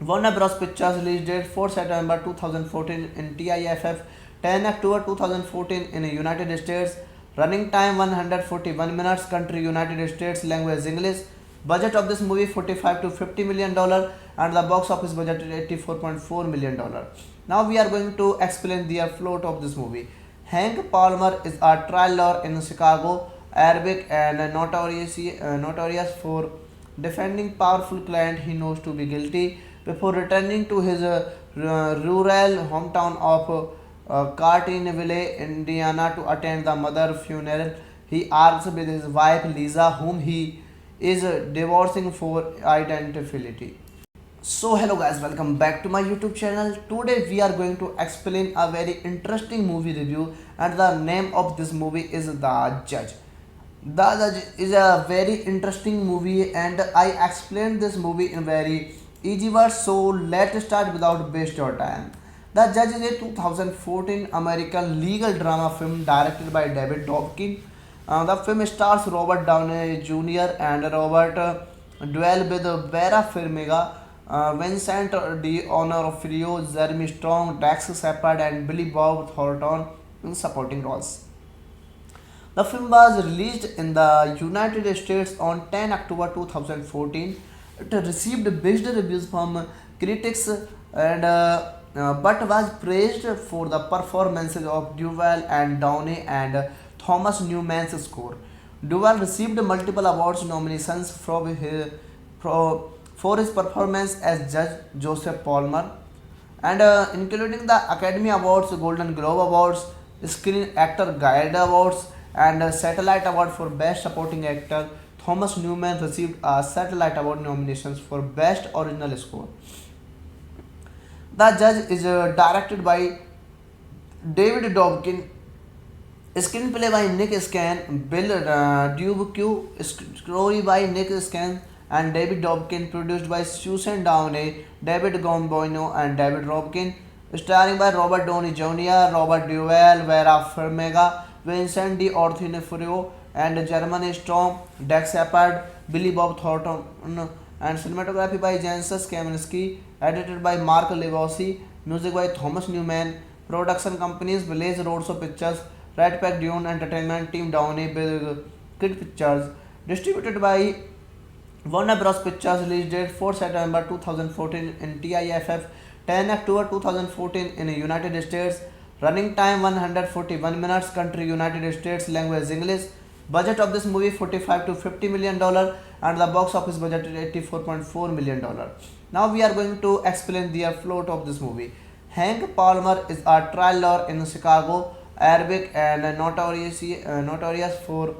Warner Bros. Pictures, release date 4 September 2014 in TIFF, 10 October 2014 in the United States, running time 141 minutes, country United States, language English, budget of this movie 45 to 50 million dollar, and the box office budget is 84.4 million dollar. Now we are going to explain the plot of this movie. Hank Palmer is a trial lawyer in Chicago, Arabic, and notorious for defending powerful client he knows to be guilty. Before returning to his rural hometown of Cartinville, Indiana, to attend the mother funeral, he argues with his wife Lisa, whom he is divorcing for identity. So hello guys, welcome back to my YouTube channel. Today we are going to explain a very interesting movie review, and the name of this movie is The Judge. The Judge is a very interesting movie and I explained this movie in very easy words, so let's start without waste your time. The Judge is a 2014 American legal drama film directed by David Dobkin. The film stars Robert Downey Jr. and Robert Duvall with Vera Farmiga, Vincent D'Onofrio, Jeremy Strong, Dax Shepard, and Billy Bob Thornton in supporting roles. The film was released in the United States on 10 October 2014. It received mixed reviews from critics and but was praised for the performances of Duvall and Downey and Thomas Newman's score. Duvall received multiple awards nominations for his performance as Judge Joseph Palmer, and including the Academy Awards, Golden Globe Awards, Screen Actor Guild Awards, and Satellite Award for Best Supporting Actor. Thomas Newman received a Satellite Award nominations for Best Original Score. The Judge is directed by David Dobkin, screenplay by Nick Scan, Bill Dubuque, story by Nick Scan and David Dobkin, produced by Susan Downey, David Gomboino, and David Robkin, starring by Robert Downey Jr., Robert Duvall, Vera Farmiga, Vincent D'Onofrio, and Jeremy Strong, Dax Shepard, Billy Bob Thornton, and cinematography by Janusz Kaminski, edited by Mark Levosi, music by Thomas Newman, production companies Village Roadshow Pictures, Red Pack Dune Entertainment, Team Downey, Big Kid Pictures, distributed by Warner Bros. Pictures, release date 4 September 2014 in TIFF, 10 October 2014 in the United States, running time 141 minutes, country United States, language English, budget of this movie 45 to 50 million dollar, and the box office budget is 84.4 million dollar. Now we are going to explain the plot of this movie. Hank Palmer is a trial lawyer in Chicago, Arabic and notorious for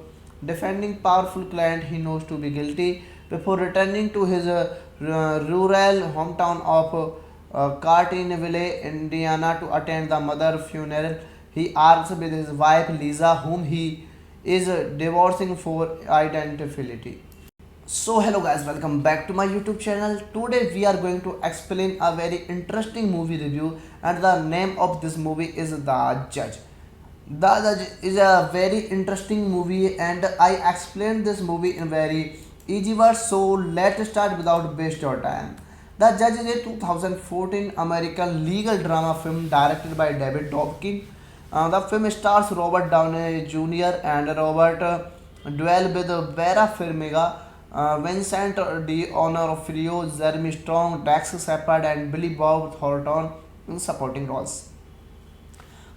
defending powerful client he knows to be guilty. Before returning to his rural hometown of Cartinville, Indiana, to attend the mother funeral, he argues with his wife Lisa, whom he is divorcing for identity. So hello guys, welcome back to my YouTube channel. Today we are going to explain a very interesting movie review, and the name of this movie is The Judge. The Judge is a very interesting movie, and I explained this movie in very easy words, so let's start without waste your time. The Judge is a 2014 American legal drama film directed by David Dobkin. The film stars Robert Downey Jr. and Robert Duvall with Vera Farmiga, Vincent D'Onofrio, Jeremy Strong, Dax Shepard, and Billy Bob Thornton in supporting roles.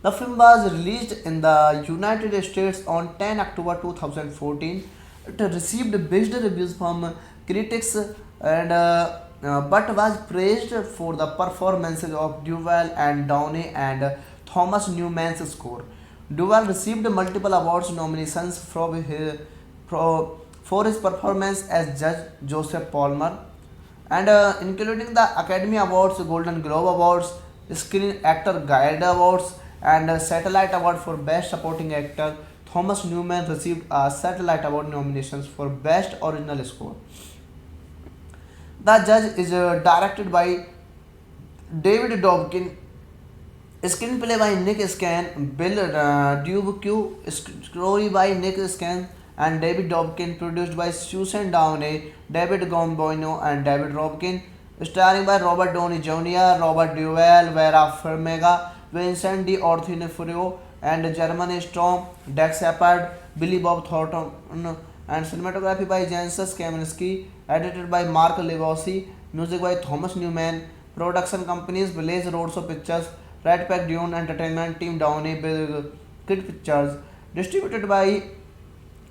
The film was released in the United States on 10 October 2014. It received mixed reviews from critics and but was praised for the performances of Duvall and Downey and Thomas Newman's score. Duvall received multiple awards nominations for his performance as Judge Joseph Palmer, and including the Academy Awards, Golden Globe Awards, Screen Actor Guild Awards, and Satellite Award for Best Supporting Actor. Thomas Newman received a Satellite Award nominations for Best Original Score. The Judge is directed by David Dobkin, screenplay by Nick Scan, Bill Dubuque, story by Nick Scan and David Dobkin, produced by Susan Downey, David Gomboino, and David Robkin, starring by Robert Downey Jr., Robert Duvall, Vera Farmiga, Vincent D'Onofrio, and Jeremy Strong, Dax Shepard, Billy Bob Thornton, and cinematography by Janusz Kaminski, edited by Mark Levosi, music by Thomas Newman, production companies Blaze Roadshow Pictures, Red Pack Dune Entertainment, Team Downey, Big Kid Pictures, distributed by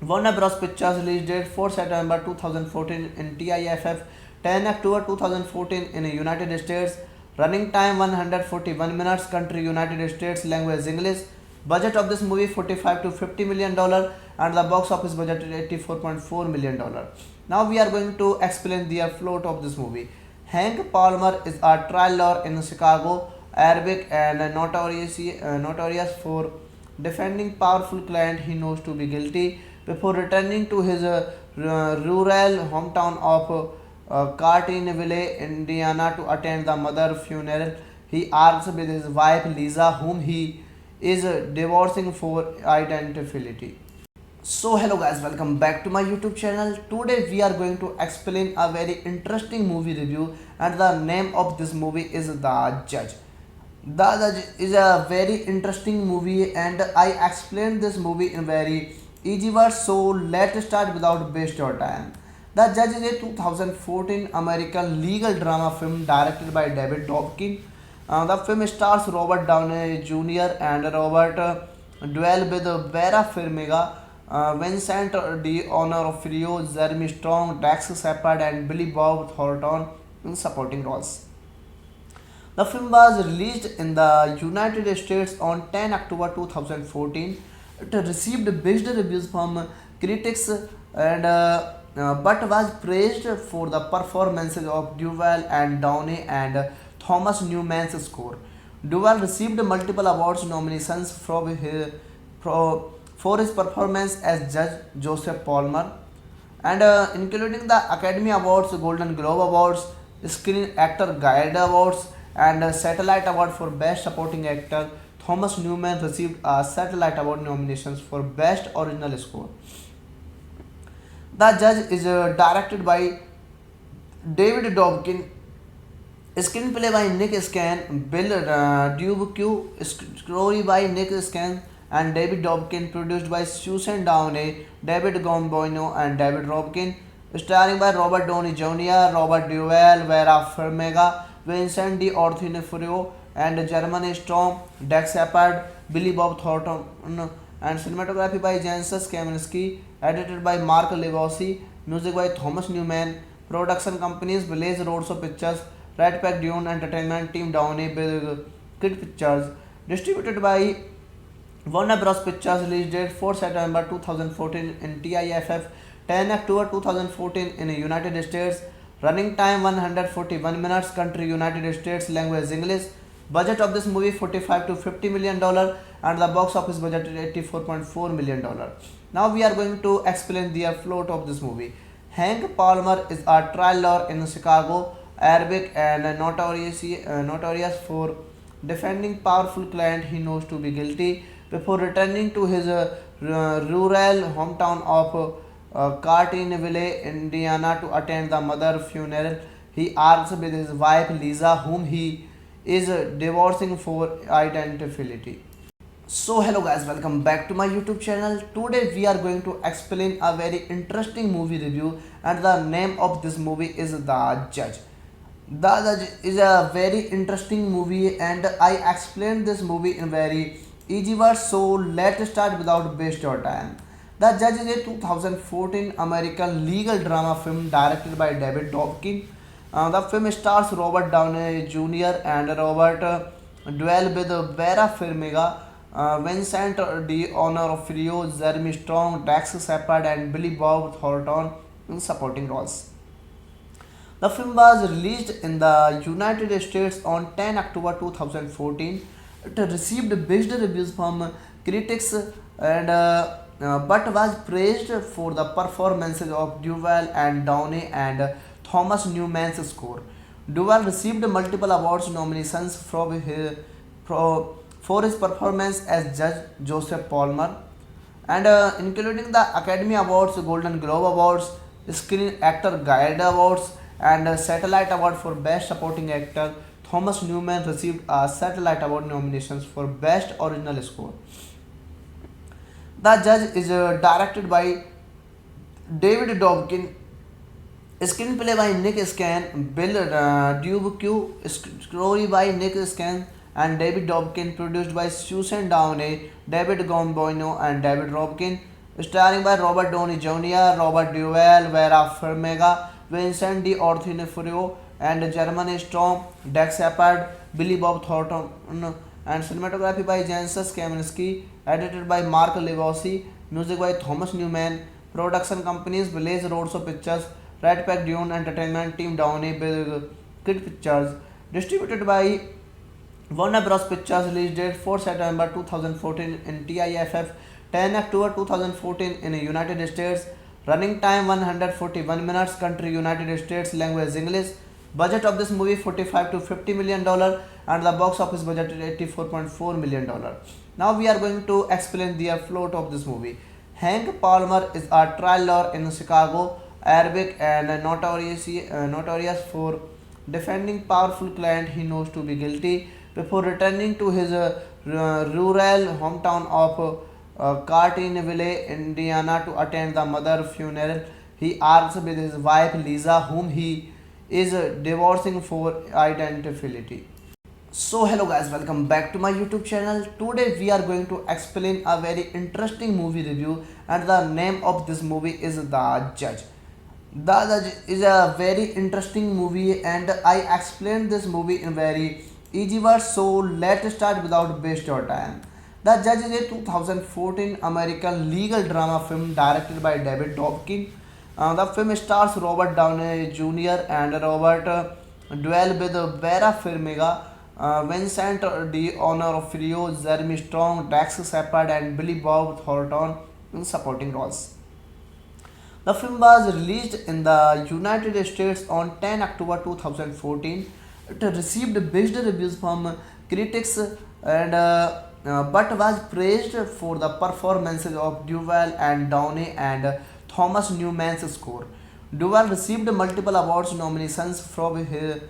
Warner Bros. Pictures, release date 4 September 2014 in TIFF, 10 October 2014 in the United States, running time 141 minutes, country United States, language English, budget of this movie $45 to $50 million, and the box office budget is $84.4 million. Now we are going to explain the plot of this movie. Hank Palmer is a trial lawyer in Chicago, Arabic and notorious for defending powerful client he knows to be guilty. Before returning to his rural hometown of Cartinville, Indiana, to attend the mother funeral, he argues with his wife Lisa, whom he is divorcing for identity. So hello guys, welcome back to my YouTube channel. Today we are going to explain a very interesting movie review, and the name of this movie is The Judge. The Judge is a very interesting movie, and I explained this movie in very easy words, so let's start without waste your time. The Judge is a 2014 American legal drama film directed by David Dobkin. The film stars Robert Downey Jr. and Robert Duvall with Vera Farmiga, Vincent D'Onofrio, Jeremy Strong, Dax Shepard, and Billy Bob Thornton in supporting roles. The film was released in the United States on 10 October 2014. It received mixed reviews from critics and but was praised for the performances of Duvall and Downey and Thomas Newman's score. Duvall received multiple awards nominations for his performance as Judge Joseph Palmer, and including the Academy Awards, Golden Globe Awards, Screen Actor Guild Awards, and Satellite Award for Best Supporting Actor. Thomas Newman received a Satellite Award nominations for Best Original Score. The Judge is directed by David Dobkin, screenplay by Nick Scan, Bill Dubuque, story by Nick Scan and David Dobkin, produced by Susan Downey, David Gomboino, and David Robkin, starring by Robert Downey Jr., Robert Duvall, Vera Farmiga, Vincent D'Onofrio, and Jeremy Strong, Dax Shepard, Billy Bob Thornton, and cinematography by Janusz Kaminski, edited by Mark Levosi, music by Thomas Newman, production companies Blaze Roadshow Pictures, Red Pack Dune Entertainment, Team Downey, Big Kid Pictures. Distributed by Warner Bros. Pictures. Release date 4 September 2014 in TIFF, 10 October 2014 in the United States. Running time 141 minutes. Country United States. Language English. Budget of this movie $45 to $50 million and the box office budget is $84.4 million. Now we are going to explain the plot of this movie. Hank Palmer is a trial lawyer in Chicago, Arabic and notorious for defending powerful client he knows to be guilty. Before returning to his rural hometown of Cartinville, Indiana to attend the mother funeral, he argues with his wife Lisa, whom he is divorcing for identity. So hello guys, welcome back to my YouTube channel. Today we are going to explain a very interesting movie review and the name of this movie is The Judge. The Judge is a very interesting movie and I explained this movie in very easy words, so let's start without waste your time. The Judge is a 2014 American legal drama film directed by David Dobkin. The film stars Robert Downey Jr. and Robert Duvall with Vera Farmiga, Vincent D'Onofrio, Jeremy Strong, Dax Shepard, and Billy Bob Thornton in supporting roles. The film was released in the United States on 10 October 2014. It received mixed reviews from critics and but was praised for the performances of Duvall and Downey and Thomas Newman's score. Duvall received multiple awards nominations for his performance as Judge Joseph Palmer, and including the Academy Awards, Golden Globe Awards, Screen Actor Guild Awards, and Satellite Award for Best Supporting Actor. Thomas Newman received a Satellite Award nominations for Best Original Score. The Judge is directed by David Dobkin, screenplay by Nick Scan, Bill Dubuque, story by Nick Scan and David Dobkin, produced by Susan Downey, David Gomboino and David Robkin, starring by Robert Downey Jr., Robert Duvall, Vera Farmiga, Vincent D'Onofrio and Jeremy Strong, Dax Shepard, Billy Bob Thornton, and cinematography by Janusz Kaminski, edited by Mark Levosi, music by Thomas Newman, production companies Blaze Roadshow Pictures, Red Pack Dune Entertainment, Team Downey, Big Kid Pictures, distributed by Warner Bros. Pictures. Release date 4 September 2014 in TIFF, 10 October 2014 in the United States. Running time 141 minutes. Country United States. Language English. Budget of this movie $45 to $50 million and the box office budget is $84.4 million. Now we are going to explain the plot of this movie. Hank Palmer is a trial lawyer in Chicago, Arabic and notorious for defending powerful client he knows to be guilty. Before returning to his rural hometown of Cartinville, Indiana to attend the mother funeral, he argues with his wife Lisa, whom he is divorcing for identity. So hello guys, welcome back to my YouTube channel. Today we are going to explain a very interesting movie review and the name of this movie is The Judge. The Judge is a very interesting movie and I explained this movie in very easy words, so let's start without waste your time. The Judge is a 2014 American legal drama film directed by David Dobkin. The film stars Robert Downey Jr. and Robert Duvall with Vera Farmiga, Vincent D'Onofrio, Jeremy Strong, Dax Shepard, and Billy Bob Thornton in supporting roles. The film was released in the United States on 10 October 2014. It received mixed reviews from critics and but was praised for the performances of Duvall and Downey and Thomas Newman's score. Duvall received multiple awards nominations for his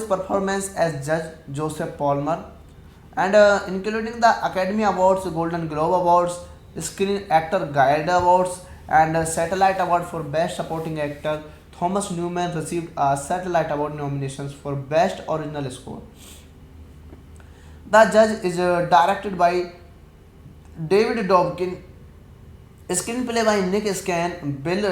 performance as Judge Joseph Palmer, and including the Academy Awards, Golden Globe Awards, Screen Actor Guild Awards, and Satellite Award for Best Supporting Actor. Thomas Newman received a Satellite Award nominations for Best Original Score. The Judge is directed by David Dobkin, screenplay by Nick Scan, Bill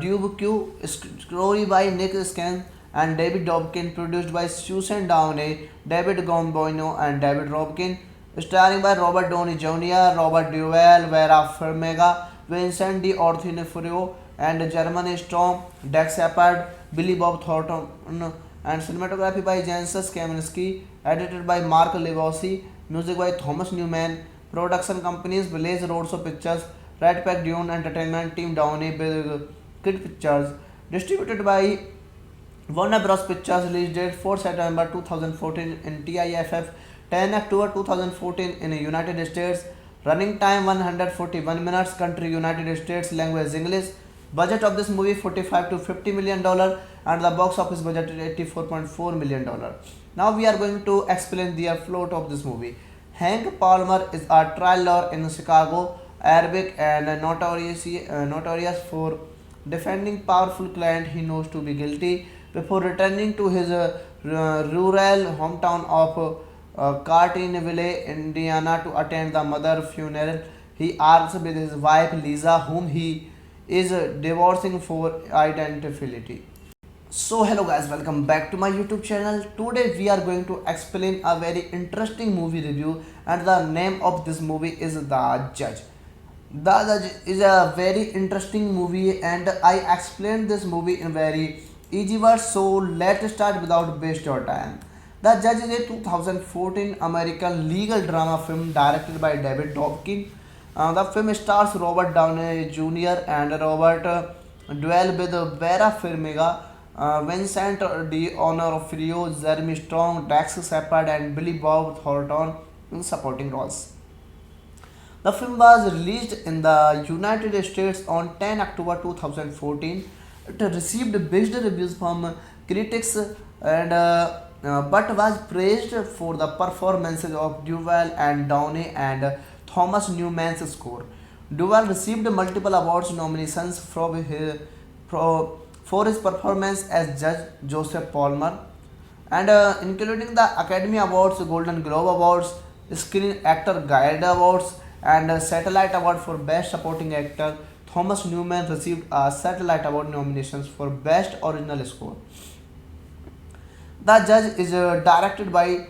Dubuque, story by Nick Scan and David Dobkin, produced by Susan Downey, David Gomboino, and David Robkin, starring by Robert Downey Jr., Robert Duvall, Vera Farmiga, Vincent D'Onofrio, and German Storm, Dax Shepard, Billy Bob Thornton, and cinematography by Janusz Kaminski, edited by Mark Levosi, music by Thomas Newman, production companies Blaze Roadshow Pictures, Red Pack Dune Entertainment, Team Downey, Big Kid Pictures, distributed by Warner Bros. Pictures. Release date 4 September 2014 in TIFF, 10 October 2014 in the United States. Running time 141 minutes. Country United States. Language English. Budget of this movie $45 to $50 million and the box office budget is $84.4 million. Now we are going to explain the plot of this movie. Hank Palmer is a trial lawyer in Chicago, Arabic and notorious for defending powerful client he knows to be guilty. Before returning to his rural hometown of Cartinville, Indiana to attend the mother funeral, he argues with his wife Lisa, whom he is divorcing for identity. So hello guys, welcome back to my YouTube channel. Today we are going to explain a very interesting movie review, and the name of this movie is The Judge. The Judge is a very interesting movie, and I explained this movie in very easy words. So let's start without waste your time. The Judge is a 2014 American legal drama film directed by David Dobkin. The film stars Robert Downey Jr. and Robert Duvall with Vera Farmiga, Vincent D'Onofrio, Jeremy Strong, Dax Shepard, and Billy Bob Thornton in supporting roles. The film was released in the United States on 10 October 2014. It received mixed reviews from critics and but was praised for the performances of Duvall and Downey and Thomas Newman's score. Duvall received multiple awards nominations for his performance as Judge Joseph Palmer, and including the Academy Awards, Golden Globe Awards, Screen Actor Guild Awards, and Satellite Award for Best Supporting Actor. Thomas Newman received a Satellite Award nominations for Best Original Score. The Judge is directed by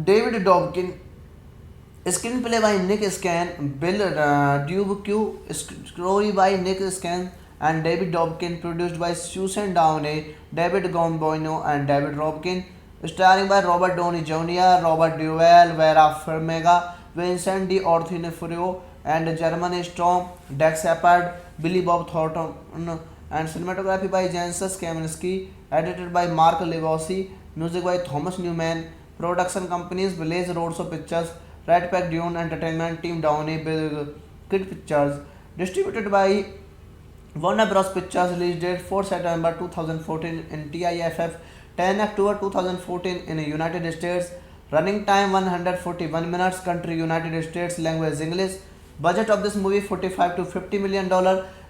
David Dobkin, screenplay by Nick Scan, Bill Dubuque, story by Nick Scan and David Dobkin, produced by Susan Downey, David Gomboino, and David Robkin, starring by Robert Downey Jr., Robert Duvall, Vera Farmiga, Vincent D'Onofrio, and German Storm, Dax Shepard, Billy Bob Thornton, and cinematography by Janusz Kaminski, edited by Mark Levosi, music by Thomas Newman, production companies Blaze Roadshow Pictures, Red Pack Dune Entertainment, Team Downey, Big Kid Pictures, distributed by Warner Bros. Pictures. Release date 4 September 2014 in TIFF, 10 October 2014 in the United States. Running time 141 minutes. Country United States. Language English. Budget of this movie $45 to $50 million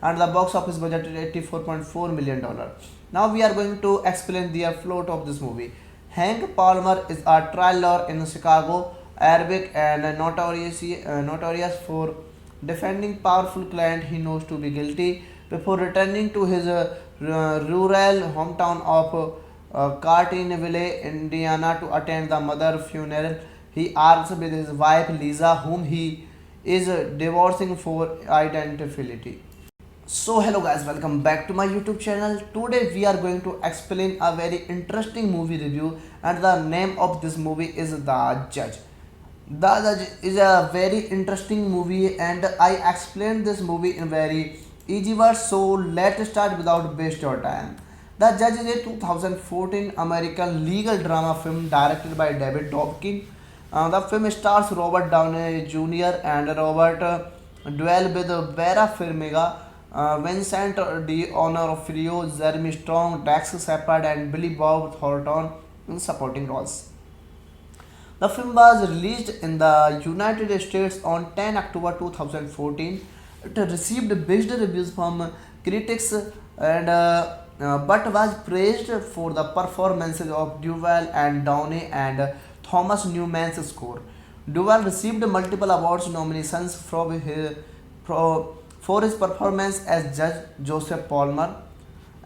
and the box office budget is $84.4 million. Now we are going to explain the plot of this movie. Hank Palmer is a trial lawyer in Chicago, Arabic and notorious for defending powerful client he knows to be guilty. Before returning to his rural hometown of Cartinville, Indiana to attend the mother funeral, he argues with his wife Lisa, whom he is divorcing for identity. So hello guys, welcome back to my YouTube channel. Today we are going to explain a very interesting movie review, and the name of this movie is The Judge. The Judge is a very interesting movie, and I explained this movie in very easy words. So let's start without waste your time. The Judge is a 2014 American legal drama film directed by David Dobkin. The film stars Robert Downey Jr. and Robert Duvall with Vera Farmiga, Vincent D'Onofrio, Jeremy Strong, Dax Shepard, and Billy Bob Thornton in supporting roles. The film was released in the United States on 10 October 2014. It received mixed reviews from critics and but was praised for the performances of Duvall and Downey and Thomas Newman's score. Duvall received multiple awards nominations for his performance as Judge Joseph Palmer,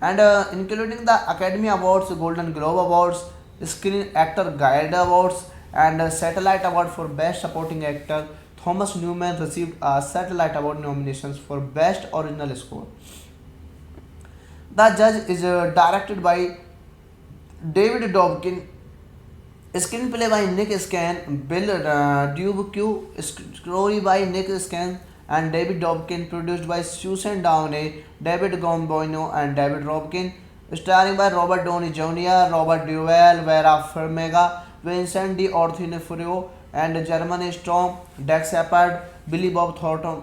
and including the Academy Awards, Golden Globe Awards, Screen Actor Guild Awards, and Satellite Award for Best Supporting Actor. Thomas Newman received a Satellite Award nominations for Best Original Score. The Judge is directed by David Dobkin, screenplay by Nick Scan, Bill Dubuque, story by Nick Scan and David Dobkin, produced by Susan Downey, David Gomboino and David Robkin, starring by Robert Downey Jr., Robert Duvall, Vera Farmiga, Vincent D'Onofrio, and Jeremy Strong, Dax Shepard, Billy Bob Thornton,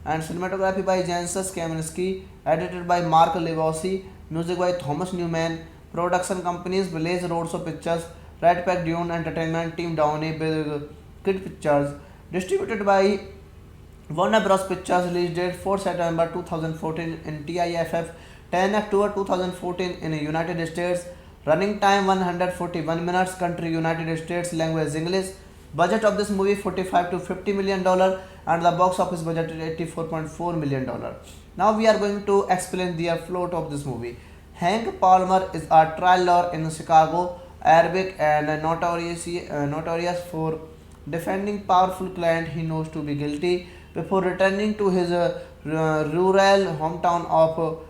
and cinematography by Janusz Kaminski, edited by Mark Levosi, music by Thomas Newman, production companies Village Roadshow Pictures, Red Pack Dune Entertainment, Team Downey, Big Kid Pictures, distributed by Warner Bros. Pictures, release date 4 September 2014 in TIFF, 10 October 2014 in the United States, running time 141 minutes, country United States, language English, budget of this movie $45 to $50 million and the box office budget is $84.4 million. Now we are going to explain the plot of this movie. Hank Palmer is a trial lawyer in Chicago, Arabic and notorious for defending powerful client he knows to be guilty. Before returning to his rural hometown of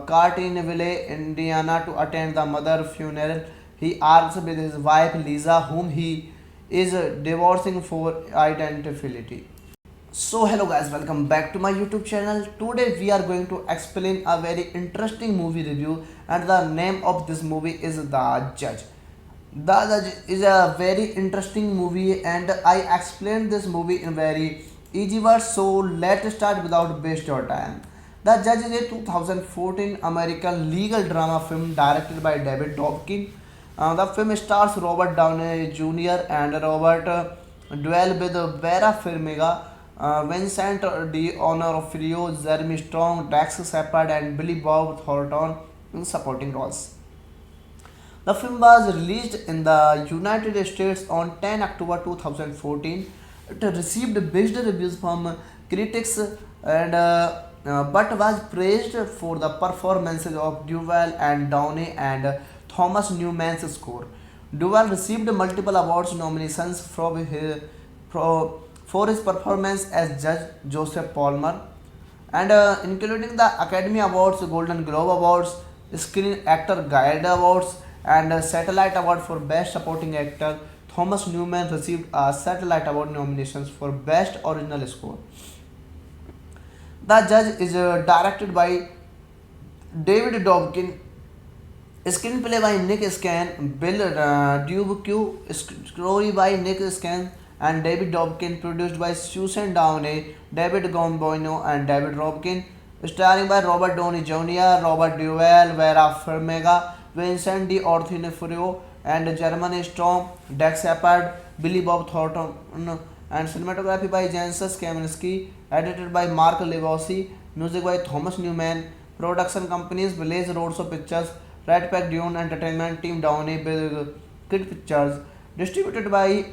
Cartinville, Indiana to attend the mother funeral, he argues with his wife Lisa, whom he is divorcing for identity. So hello guys, welcome back to my YouTube channel. Today we are going to explain a very interesting movie review, and the name of this movie is The Judge. The Judge is a very interesting movie, and I explained this movie in very easy words. So let's start without waste your time. The Judge is a 2014 American legal drama film directed by David Dobkin. The film stars Robert Downey Jr. and Robert Duvall with Vera Farmiga, Vincent D'Onofrio, Jeremy Strong, Dax Shepard, and Billy Bob Thornton in supporting roles. The film was released in the United States on 10 October 2014. It received mixed reviews from critics and but was praised for the performances of Duvall and Downey and Thomas Newman's score. Duvall received multiple awards nominations for his performance as Judge Joseph Palmer, and including the Academy Awards, Golden Globe Awards, Screen Actor Guild Awards, and Satellite Award for Best Supporting Actor. Thomas Newman received a Satellite Award nominations for Best Original Score. The Judge is directed by David Dobkin, screenplay by Nick Scan, Bill Dubuque, story by Nick Scan and David Dobkin, produced by Susan Downey, David Gomboino and David Robkin, starring by Robert Downey Jr., Robert Duvall, Vera Farmiga, Vincent D'Onofrio, and Jeremy Strong, Dax Shepard, Billy Bob Thornton, and cinematography by Janusz Kaminski, edited by Mark Levosi, music by Thomas Newman, production companies Village Roadshow Pictures, Red Pack Dune Entertainment, Team Downey, Big Kid Pictures, distributed by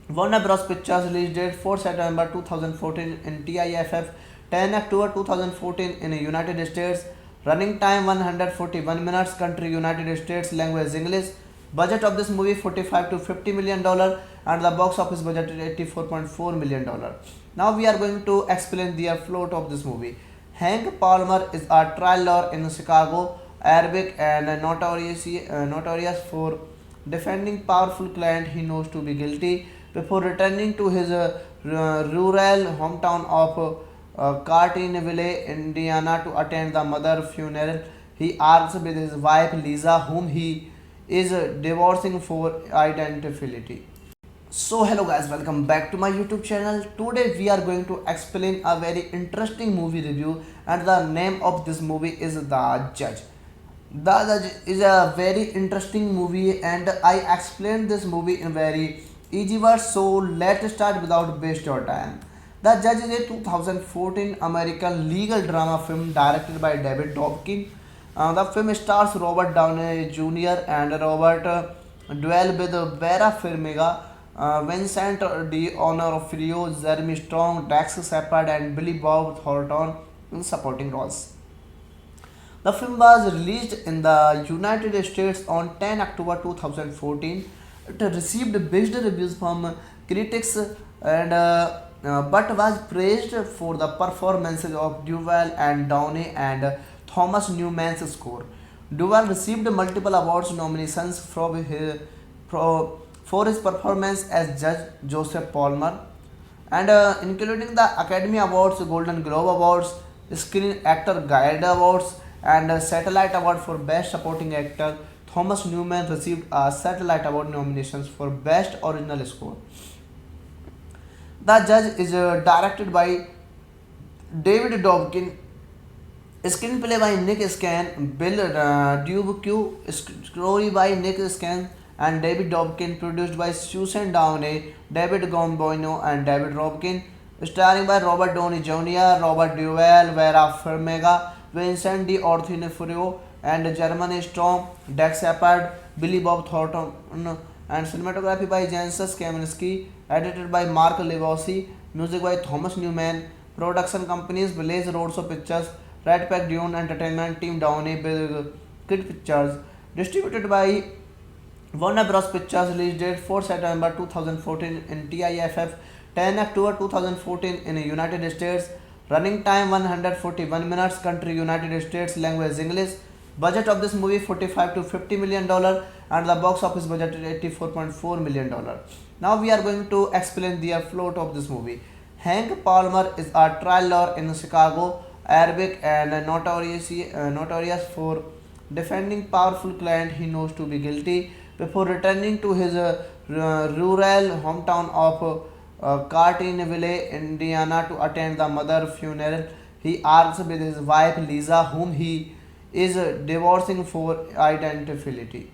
Warner Bros. Pictures, release date 4 September 2014 in TIFF, 10 October 2014 in the United States, running time 141 minutes, country United States, language English, budget of this movie $45 to $50 million and the box office budget is $84.4 million. Now we are going to explain the plot of this movie. Hank Palmer is a trial lawyer in Chicago, Arabic and notorious for defending powerful client he knows to be guilty. Before returning to his rural hometown of Cartinville, Indiana to attend the mother funeral, he argues with his wife Lisa, whom he is divorcing for identity. So hello guys, welcome back to my YouTube channel. Today we are going to explain a very interesting movie review, and the name of this movie is The Judge. The Judge is a very interesting movie, and I explained this movie in very easy words. So let's start without waste your time. The Judge is a 2014 American legal drama film directed by David Dobkin. The film stars Robert Downey Jr. and Robert Duvall with Vera Farmiga, Vincent D'Onofrio, Jeremy Strong, Dax Shepard, and Billy Bob Thornton in supporting roles. The film was released in the United States on 10 October 2014. It received mixed reviews from critics but was praised for the performances of Duval and Downey and Thomas Newman's score. Duval received multiple awards nominations for his performance as Judge Joseph Palmer, and including the Academy Awards, Golden Globe Awards, Screen Actor Guild Awards, and Satellite Award for Best Supporting Actor. Thomas Newman received a Satellite Award nominations for Best Original Score. The Judge is directed by David Dobkin, screenplay by Nick Scan, Bill Dubuque, story by Nick Scan and David Dobkin, produced by Susan Downey, David Gomboino and David Robkin, starring by Robert Downey Jr., Robert Duvall, Vera Farmiga, Vincent D'Onofrio, and Jeremy Strong, Dax Shepard, Billy Bob Thornton, and cinematography by Janusz Kaminski, edited by Mark Levosi, music by Thomas Newman, production companies Blaze Roadshow Pictures, Red Pack Dune Entertainment, Team Downey, Big Kid Pictures, distributed by Warner Bros. Pictures, release date 4 September 2014 in TIFF, 10 October 2014 in the United States, running time 141 minutes, country United States, language English, budget of this movie $45 to $50 million, and the box office budget is $84.4 million. Now we are going to explain the plot of this movie. Hank Palmer is a trial lawyer in Chicago, Arabic, and notorious for defending powerful client he knows to be guilty. Before returning to his rural hometown of Cartinville, Indiana, to attend the mother funeral, he argues with his wife Lisa, whom he is divorcing for identity.